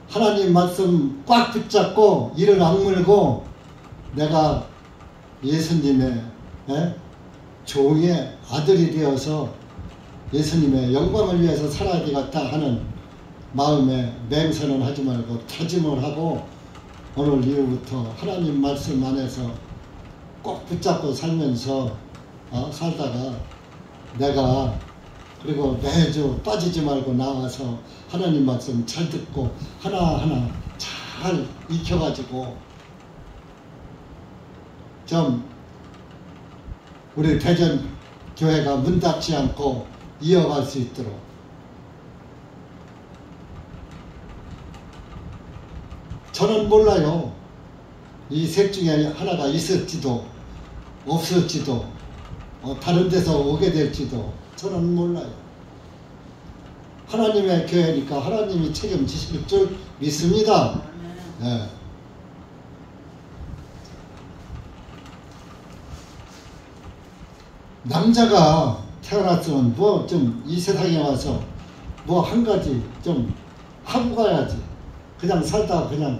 하나님 말씀 꽉 붙잡고 이를 악물고 내가 예수님의 종의 아들이 되어서 예수님의 영광을 위해서 살아야 되겠다 하는 마음에 맹세는 하지 말고 다짐을 하고 오늘 이후부터 하나님 말씀 안에서 꼭 붙잡고 살면서 살다가 내가 그리고 매주 빠지지 말고 나와서 하나님 말씀 잘 듣고 하나하나 잘 익혀가지고 좀 우리 대전 교회가 문 닫지 않고 이어갈 수 있도록 저는 몰라요. 이 셋 중에 하나가 있을지도 없을지도 다른 데서 오게 될지도 저는 몰라요. 하나님의 교회니까 하나님이 책임지실 줄 믿습니다. 네. 남자가 태어났으면 뭐 좀 이 세상에 와서 뭐 한 가지 좀 하고 가야지. 그냥 살다가 그냥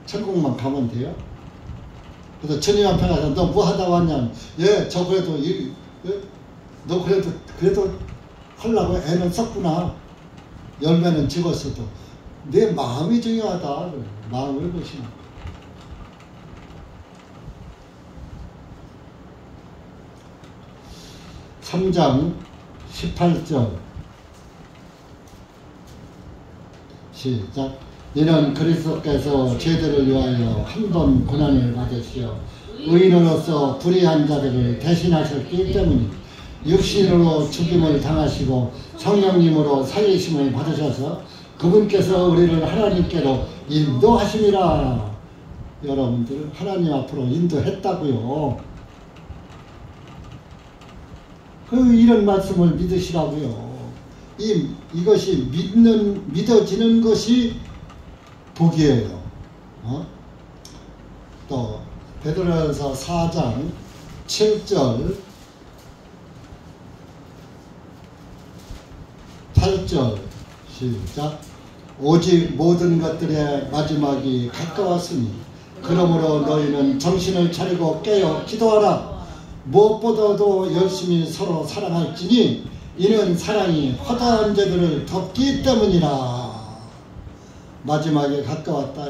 천국만 가면 돼요? 그래서 주님 앞에 가서 너 뭐 하다 왔냐? 예, 저 그래도 너 그래도 하려고 애는 썼구나. 열매는 찍었어도 내 마음이 중요하다. 마음을 보시는 거예요. 3장 18절 시작. 이는 그리스도께서 죄들을 위하여 한 번 고난을 받으시어 의인으로서 불의한 자들을 대신하셨기 때문에 육신으로 죽임을 당하시고 성령님으로 살리심을 받으셔서 그분께서 우리를 하나님께로 인도하심이라. 여러분들 하나님 앞으로 인도했다고요. 이런 말씀을 믿으시라고요. 이것이 믿어지는 것이 복이에요. 또 베드로전서 4장 7절 8절 시작. 오직 모든 것들의 마지막이 가까웠으니 그러므로 너희는 정신을 차리고 깨어 기도하라. 무엇보다도 열심히 서로 사랑할지니 이는 사랑이 허다한 죄들을 덮기 때문이라. 마지막에 가까웠다.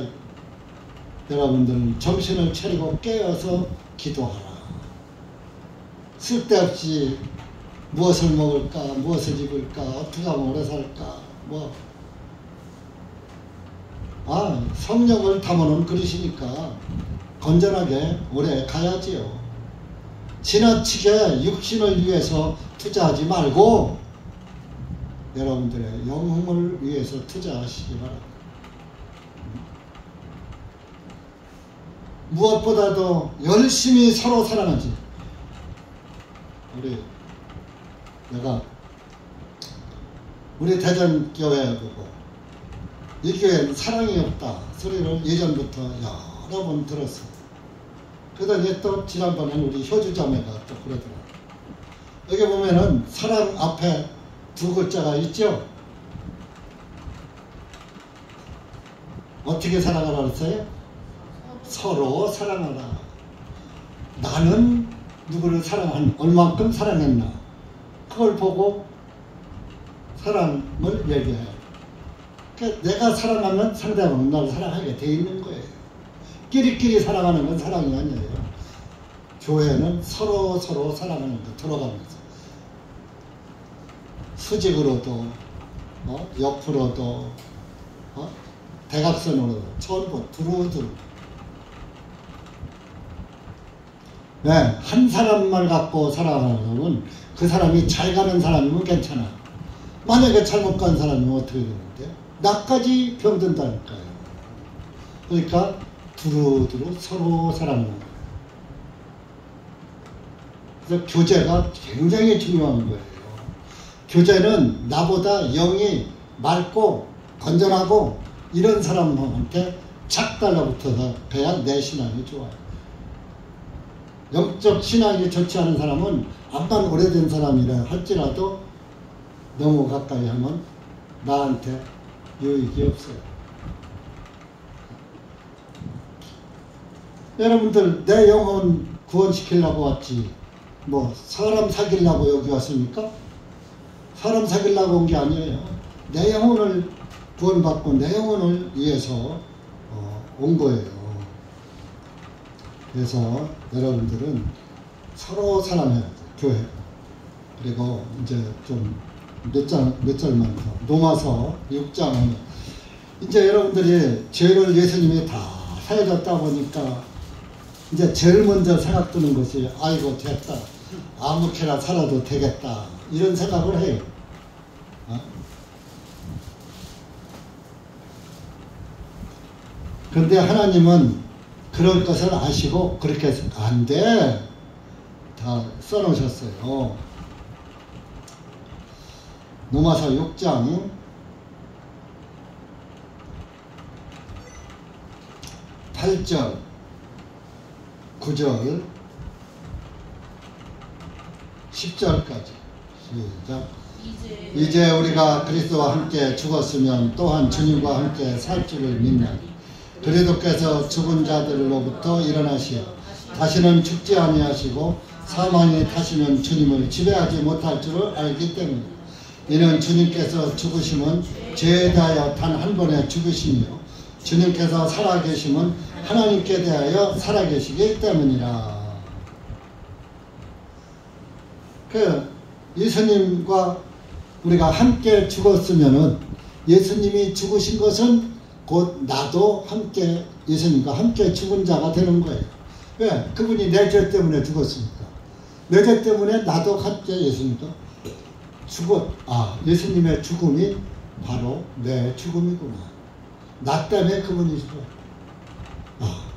여러분들은 정신을 차리고 깨어서 기도하라. 쓸데없이 무엇을 먹을까, 무엇을 입을까, 어떻게 하면 오래 살까, 성령을 담아놓은 그릇이니까 건전하게 오래 가야지요. 지나치게 육신을 위해서 투자하지 말고 여러분들의 영혼을 위해서 투자하시기 바랍니다. 무엇보다도 열심히 서로 사랑하지. 우리 대전교회 보고 이 교회는 사랑이 없다 소리를 예전부터 여러 번 들었어요. 그러더니 또 지난번에는 우리 효주자매가 또 그러더라고요. 여기 보면은 사랑 앞에 두 글자가 있죠. 어떻게 사랑하라 그랬어요? 서로 사랑하라. 나는 누구를 얼만큼 사랑했나 그걸 보고 사랑을 얘기해요. 그러니까 내가 사랑하면 상대방은 나를 사랑하게 돼 있는 거예요. 끼리끼리 사랑하는 건 사랑이 아니에요. 교회는 서로 사랑하는 거 들어가면서 수직으로도 옆으로도 대각선으로도 전부 두루두루. 네, 한 사람만 갖고 사랑하는 그 사람이 잘 가는 사람이면 괜찮아. 만약에 잘못 간 사람이면 어떻게 되는데? 나까지 병든다니까요. 그러니까 두루두루 서로 사랑하는 거예요. 그래서 교제가 굉장히 중요한 거예요. 교제는 나보다 영이 맑고 건전하고 이런 사람한테 착 달라붙어서 그야 내 신앙이 좋아요. 영적 신앙이 좋지 않은 사람은 암만 오래된 사람이라 할지라도 너무 가까이 하면 나한테 유익이 없어요. 여러분들 내 영혼 구원시키려고 왔지 사람 사귀려고 여기 왔습니까? 사람 사귀려고 온 게 아니에요. 내 영혼을 구원받고 내 영혼을 위해서 온 거예요. 그래서 여러분들은 서로 사랑해야죠. 교회. 그리고 이제 좀 몇 절만 더. 로마서 6장은 이제 여러분들이 죄를 예수님이 다 사해줬다 보니까 이제 제일 먼저 생각 드는 것이 아이고 됐다. 아무렇게나 살아도 되겠다. 이런 생각을 해요. 그런데 하나님은 그럴 것을 아시고 그렇게 해서 안 돼. 다 써놓으셨어요. 로마서 6장 8절 9절 10절까지 시작. 이제 우리가 그리스도와 함께 죽었으면 또한 주님과 함께 살 줄을 믿나니 그리스도께서 죽은 자들로부터 일어나시어 다시는 죽지 아니하시고 사망이 다시는 주님을 지배하지 못할 줄을 알기 때문이다. 이는 주님께서 죽으심은 죄에 대하여 단 한 번에 죽으시며 주님께서 살아계심은 하나님께 대하여 살아계시기 때문이라. 예수님과 우리가 함께 죽었으면은 예수님이 죽으신 것은 곧 나도 함께 예수님과 함께 죽은 자가 되는 거예요. 왜? 그분이 내 죄 때문에 죽었으니까. 내 죄 때문에 나도 함께 예수님과 예수님의 죽음이 바로 내 죽음이구나. 나 때문에 그분이 죽어.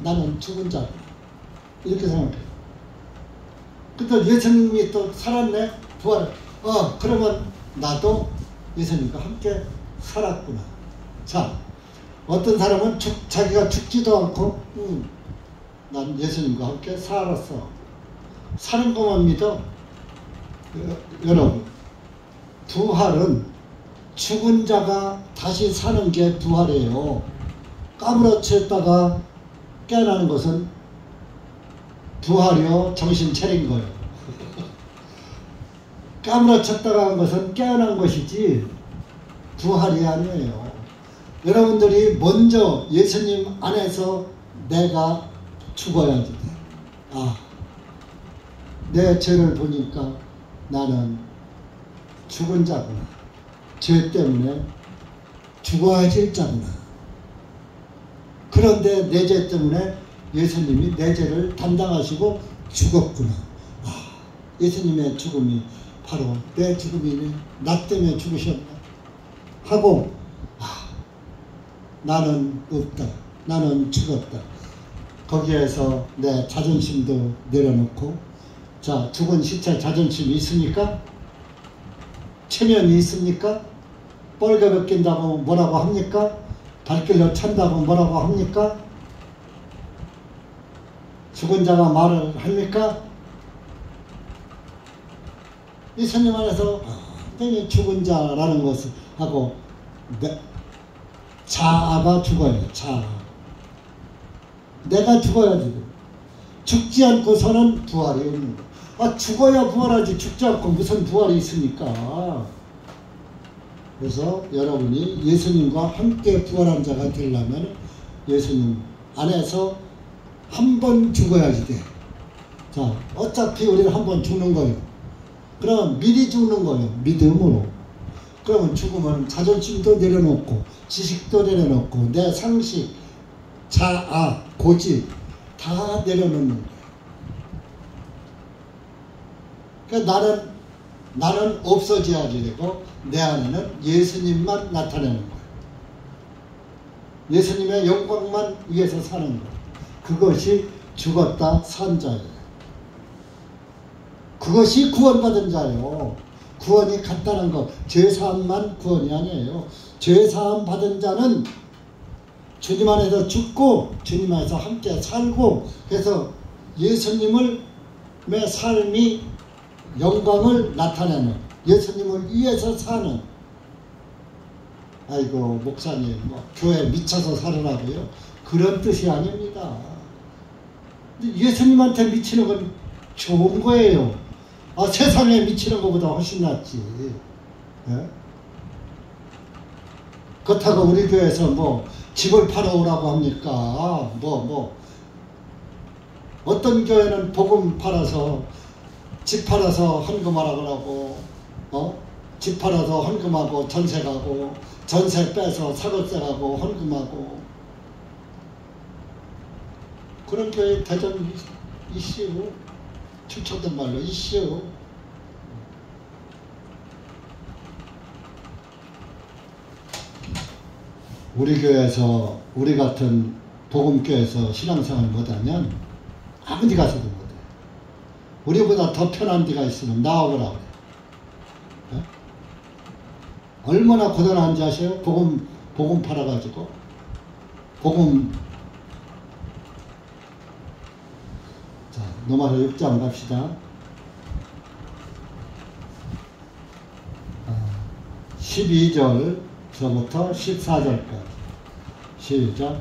나는 죽은 자구나. 이렇게 생각해요. 근데 예수님이 또 살았네? 부활을. 그러면 나도 예수님과 함께 살았구나. 자, 어떤 사람은 자기가 죽지도 않고, 난 예수님과 함께 살았어. 사는 것만 믿어. 여러분, 부활은 죽은 자가 다시 사는 게 부활이에요. 까무러쳤다가 깨어나는 것은 부활이요, 정신 차린 거예요. 까무러쳤다가 한 것은 깨어난 것이지 부활이 아니에요. 여러분들이 먼저 예수님 안에서 내가 죽어야지 돼. 내 죄를 보니까 나는 죽은 자구나. 죄 때문에 죽어야 될 자구나. 그런데 내 죄 때문에 예수님이 내 죄를 담당하시고 죽었구나. 예수님의 죽음이 바로 내 죽음이네. 나 때문에 죽으셨나 하고 나는 없다. 나는 죽었다. 거기에서 내 자존심도 내려놓고, 자, 죽은 시체 자존심이 있습니까? 체면이 있습니까? 뻘개벗 낀다고 뭐라고 합니까? 발길로 찬다고 뭐라고 합니까? 죽은 자가 말을 합니까? 예수님 안에서 완전히 죽은 자라는 것을 하고 자아가 죽어요. 자아. 내가 죽어야지. 죽지 않고서는 부활이 없는 거야. 죽어야 부활하지. 죽지 않고 무슨 부활이 있습니까? 그래서 여러분이 예수님과 함께 부활한 자가 되려면 예수님 안에서 한 번 죽어야지 돼. 자, 어차피 우리는 한 번 죽는 거예요. 그러면 미리 죽는 거예요. 믿음으로. 그러면 죽으면 자존심도 내려놓고 지식도 내려놓고 내 상식, 자아, 고집 다 내려놓는 거예요. 그러니까 나는 없어져야지 되고 내 안에는 예수님만 나타내는 거예요. 예수님의 영광만 위해서 사는 거예요. 그것이 죽었다 산 자예요. 그것이 구원받은 자예요. 구원이 간단한 것, 죄사함만 구원이 아니에요. 죄사함 받은 자는 주님 안에서 죽고 주님 안에서 함께 살고, 그래서 예수님의 삶이 영광을 나타내는, 예수님을 위해서 사는. 아이고 목사님 교회 미쳐서 살으라고요? 그런 뜻이 아닙니다. 예수님한테 미치는 건 좋은 거예요. 세상에 미치는 것보다 훨씬 낫지. 예? 그렇다고 우리 교회에서 집을 팔아오라고 합니까? 어떤 교회는 복음 팔아서 집 팔아서 헌금하라 그러고, 집 팔아서 헌금하고 전세 가고, 전세 빼서 사고세 가고 헌금하고. 그런 교회 대전 이슈, 축척된 말로 이슈. 우리 교회에서, 우리 같은 복음교회에서 신앙생활 못하면 아무 데 가서도 못해. 우리보다 더 편한 데가 있으면 나와보라 그래. 네? 얼마나 고단한지 아세요? 복음 팔아가지고. 복음. 자, 로마서 6장 갑시다. 12절서부터 14절까지. 시작.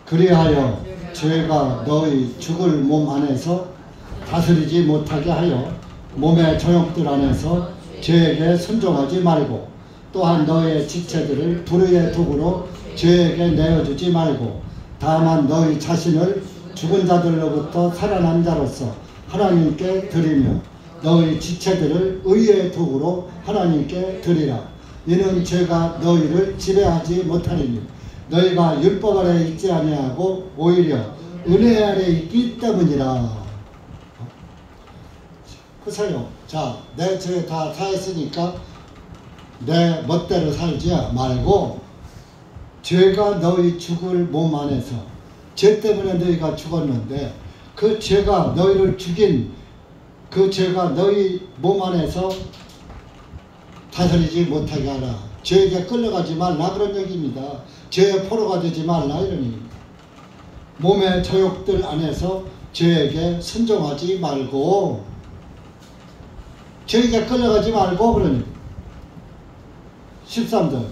그리하여 죄가 너희 죽을 몸 안에서 다스리지 못하게 하여 몸의 정욕들 안에서 죄에게 순종하지 말고, 또한 너희의 지체들을 불의의 도구로 죄에게 내어주지 말고, 다만 너희 자신을 죽은 자들로부터 살아난 자로서 하나님께 드리며 너희 지체들을 의의 도구로 하나님께 드리라. 이는 죄가 너희를 지배하지 못하리니 너희가 율법 아래 있지 아니하고 오히려 은혜 아래 있기 때문이라. 보세요. 자, 내 죄 다 사했으니까 내 멋대로 살지 말고, 죄가 너희 죽을 몸 안에서, 죄 때문에 너희가 죽었는데 그 죄가 너희를 죽인 그 죄가 너희 몸 안에서 다스리지 못하게 하라. 죄에게 끌려가지 말라 그런 얘기입니다. 죄의 포로가 되지 말라 이런 얘기입니다. 몸의 저욕들 안에서 죄에게 순종하지 말고, 죄에게 끌려가지 말고 그런 얘기입니다. 13절.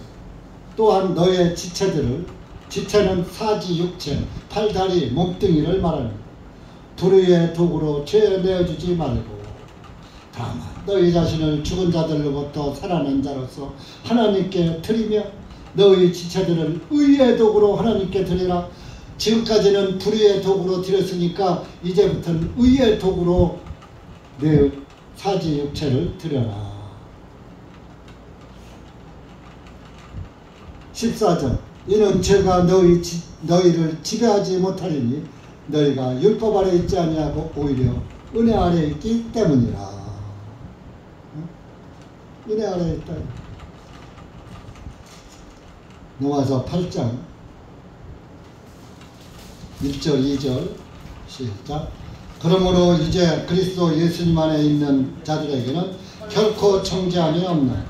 또한 너의 지체들을, 지체는 사지 육체, 팔다리, 몸뚱이를 말합니다. 불의의 도구로 죄에 내어주지 말고, 다만 너희 자신을 죽은 자들로부터 살아난 자로서 하나님께 드리며 너희 지체들을 의의 도구로 하나님께 드리라. 지금까지는 불의의 도구로 드렸으니까 이제부터는 의의 도구로 내 사지 육체를 드려라. 14절. 이는 죄가 너희를 지배하지 못하리니 너희가 율법 아래 있지 아니하고 오히려 은혜 아래 있기 때문이라. 은혜 아래 있다. 로마서 8장 1절 2절 시작. 그러므로 이제 그리스도 예수님 안에 있는 자들에게는 결코 정죄함이 없나.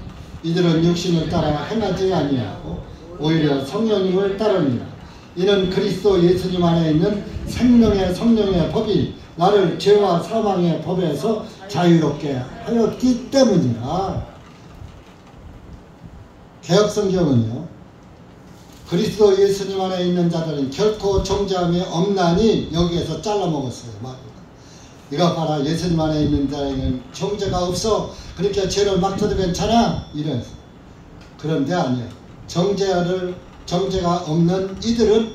이들은 육신을 따라 행하지 아니하고 오히려 성령님을 따르니라. 이는 그리스도 예수님 안에 있는 생명의 성령의 법이 나를 죄와 사망의 법에서 자유롭게 하였기 때문이라. 개역성경은요, 그리스도 예수님 안에 있는 자들은 결코 정죄함이 없나니 여기에서 잘라먹었어요. 이거 봐라, 예수님 안에 있는 자에게는 정죄가 없어, 그러니까 죄를 막 쳐도 괜찮아, 이래서. 그런데 아니야. 정죄가 없는 이들은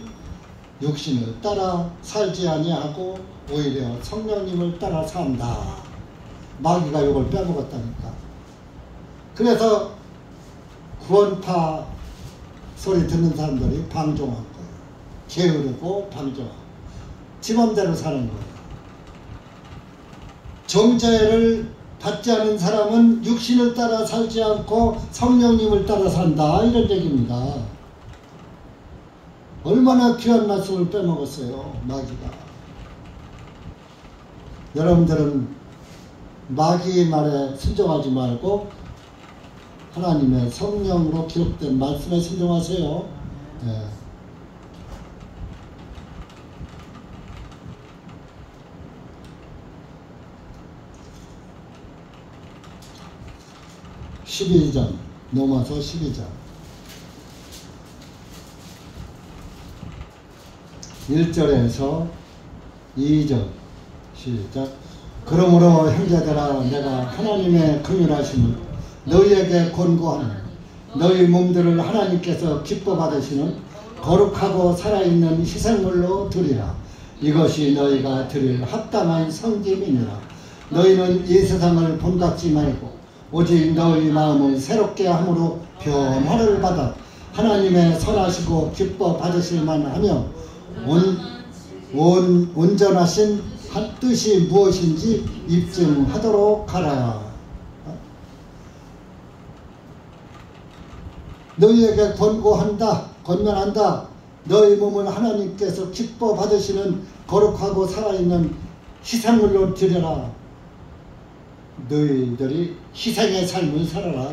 육신을 따라 살지 아니하고 오히려 성령님을 따라 산다. 마귀가 이걸 빼먹었다니까. 그래서 구원파 소리 듣는 사람들이 방종한 거예요. 게으르고 방종하고 지 맘대로 사는 거예요. 정죄를 받지 않은 사람은 육신을 따라 살지 않고 성령님을 따라 산다, 이런 얘기입니다. 얼마나 귀한 말씀을 빼먹었어요, 마귀가. 여러분들은 마귀의 말에 순종하지 말고 하나님의 성령으로 기록된 말씀에 순종하세요. 네. 12장, 로마서 12장 1절에서 2절 시작. 그러므로 형제들아, 내가 하나님의 긍휼하심을 너희에게 권고하노니 너희 몸들을 하나님께서 기뻐 받으시는 거룩하고 살아있는 희생물로 드리라. 이것이 너희가 드릴 합당한 성김이니라. 너희는 이 세상을 본받지 말고 오직 너희 마음을 새롭게 함으로 변화를 받아 하나님의 선하시고 기뻐 받으실 만하며 온전하신 뜻이 무엇인지 입증하도록 하라. 너희에게 권면한다. 너희 몸을 하나님께서 기뻐 받으시는 거룩하고 살아있는 희생물로 드려라. 너희들이 희생의 삶을 살아라.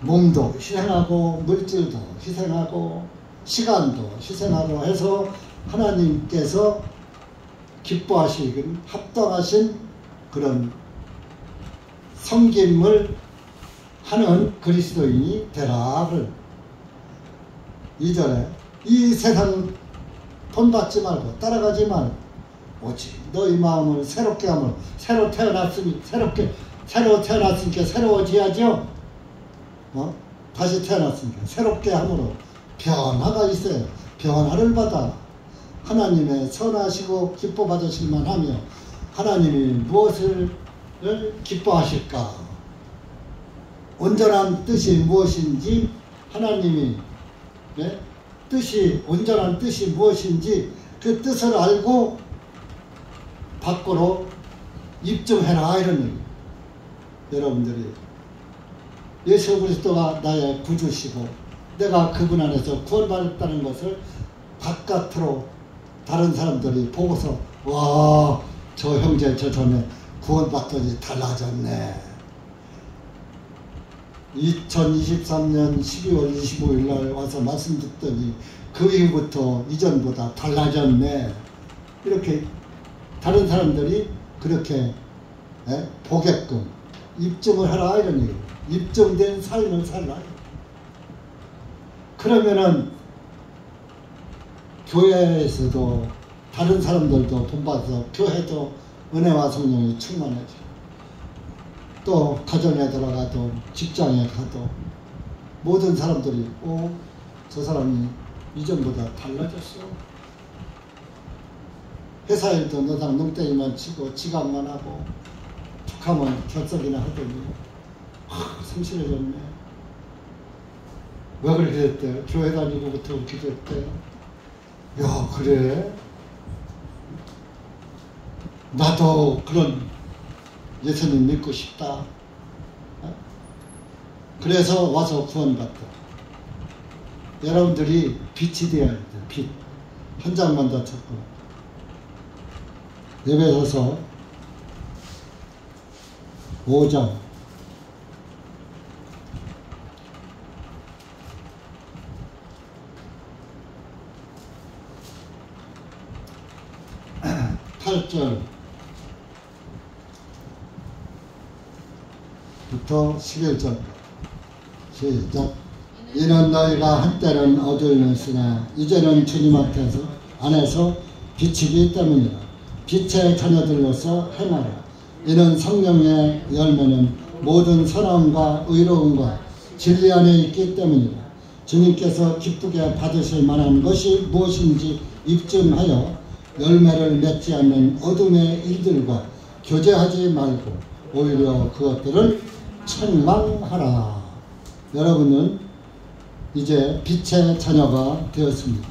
몸도 희생하고 물질도 희생하고 시간도 희생하고 해서 하나님께서 기뻐하시긴 합당하신 그런 섬김을 하는 그리스도인이 되라. 2절에 이 세상 본받지 말고 따라가지 말고 오직 너희 마음을 새롭게 하므로 새로 태어났으니까 새로워져야죠. 다시 태어났으니까 새롭게 함으로 변화가 있어요. 변화를 받아 하나님의 선하시고 기뻐 받으실 만하며 하나님이 무엇을 기뻐하실까? 온전한 뜻이 무엇인지 하나님이 온전한 뜻이 무엇인지 그 뜻을 알고 밖으로 입증해라 이런 얘기. 여러분들이 예수 그리스도가 나의 구주시고 내가 그분 안에서 구원받았다는 것을 바깥으로 다른 사람들이 보고서 와, 저 형제 저 전에 구원받더니 달라졌네. 2023년 12월 25일 날 와서 말씀 듣더니 그 이후부터 이전보다 달라졌네. 이렇게 다른 사람들이 그렇게 보게끔 입증을 하라 이런 얘기예요. 입증된 삶을 살라. 그러면은 교회에서도 다른 사람들도 본받아서 교회도 은혜와 성령이 충만해져. 또 가정에 들어가도 직장에 가도 모든 사람들이 저 사람이 이전보다 달라졌어. 회사 일도 너당 농땡이만 치고 지각만 하고 툭하면 결석이나 하더니 성실해졌네. 왜 그렇게 됐대? 교회 다니고부터 그렇게 됐대. 야, 그래? 나도 그런 예수님 믿고 싶다. 그래서 와서 구원받다. 여러분들이 빛이 되어야 돼. 빛. 한 장만 더 찾고. 에베소서 5장 8절부터 11절 시작. 이는 너희가 한때는 어두웠으나 이제는 주님 안에서 빛이기 때문이라. 빛의 자녀들로서 행하라. 이는 성령의 열매는 모든 선함과 의로움과 진리 안에 있기 때문이라. 주님께서 기쁘게 받으실 만한 것이 무엇인지 입증하여 열매를 맺지 않는 어둠의 일들과 교제하지 말고 오히려 그것들을 책망하라. 여러분은 이제 빛의 자녀가 되었습니다.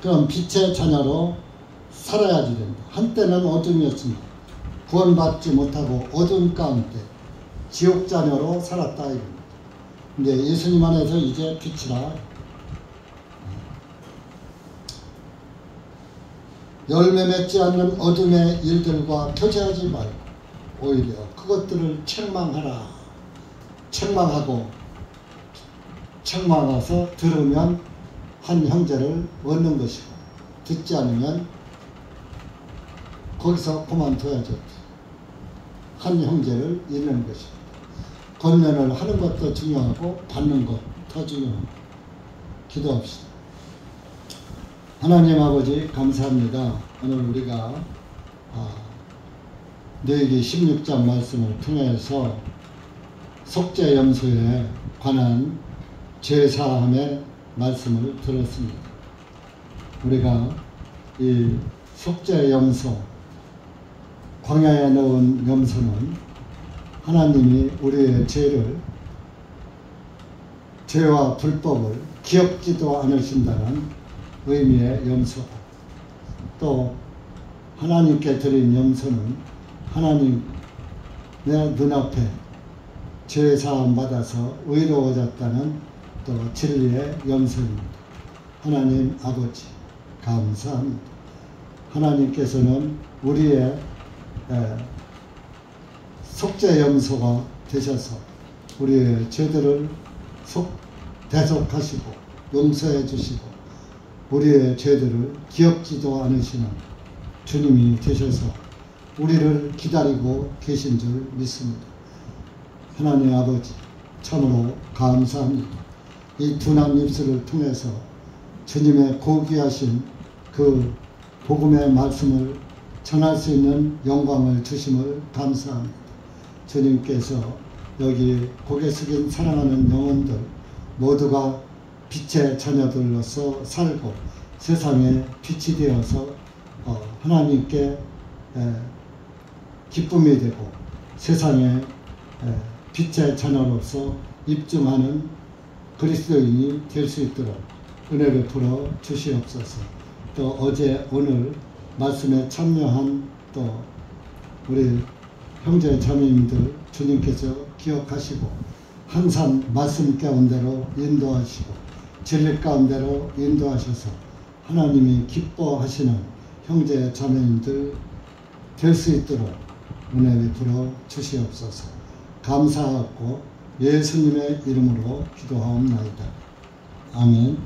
그럼 빛의 자녀로 살아야지 된다. 한때는 어둠이었습니다. 구원받지 못하고 어둠 가운데 지옥 자녀로 살았다 이겁니다. 근데 예수님 안에서 이제 빛이라. 열매 맺지 않는 어둠의 일들과 교제하지 말고 오히려 그것들을 책망하라. 책망해서 들으면 한 형제를 얻는 것이고 듣지 않으면 거기서 그만둬야죠. 한 형제를 잃는 것입니다. 권면을 하는 것도 중요하고 받는 것 더 중요합니다. 기도합시다. 하나님 아버지 감사합니다. 오늘 우리가 너에게 16장 말씀을 통해서 속죄염소에 관한 죄사함의 말씀을 들었습니다. 우리가 이 속죄염소 광야에 넣은 염소는 하나님이 우리의 죄와 불법을 기억지도 않으신다는 의미의 염소, 또 하나님께 드린 염소는 하나님의 눈앞에 죄 사함 받아서 의로워졌다는 또 진리의 염소입니다. 하나님 아버지 감사합니다. 하나님께서는 우리의 속죄 염소가 되셔서 우리의 죄들을 대속하시고 용서해 주시고 우리의 죄들을 기억지도 않으시는 주님이 되셔서 우리를 기다리고 계신 줄 믿습니다. 하나님 아버지 참으로 감사합니다. 이 둔한 입술을 통해서 주님의 고귀하신 그 복음의 말씀을 전할 수 있는 영광을 주심을 감사합니다. 주님께서 여기 고개 숙인 사랑하는 영혼들 모두가 빛의 자녀들로서 살고 세상에 빛이 되어서 하나님께 기쁨이 되고 세상에 빛의 자녀로서 입증하는 그리스도인이 될 수 있도록 은혜 베풀어 주시옵소서. 또 어제 오늘 말씀에 참여한 또 우리 형제 자매님들 주님께서 기억하시고 항상 말씀 가운데로 인도하시고 진리 가운데로 인도하셔서 하나님이 기뻐하시는 형제 자매님들 될 수 있도록 은혜 베풀어 주시옵소서. 감사하고 예수님의 이름으로 기도하옵나이다. 아멘.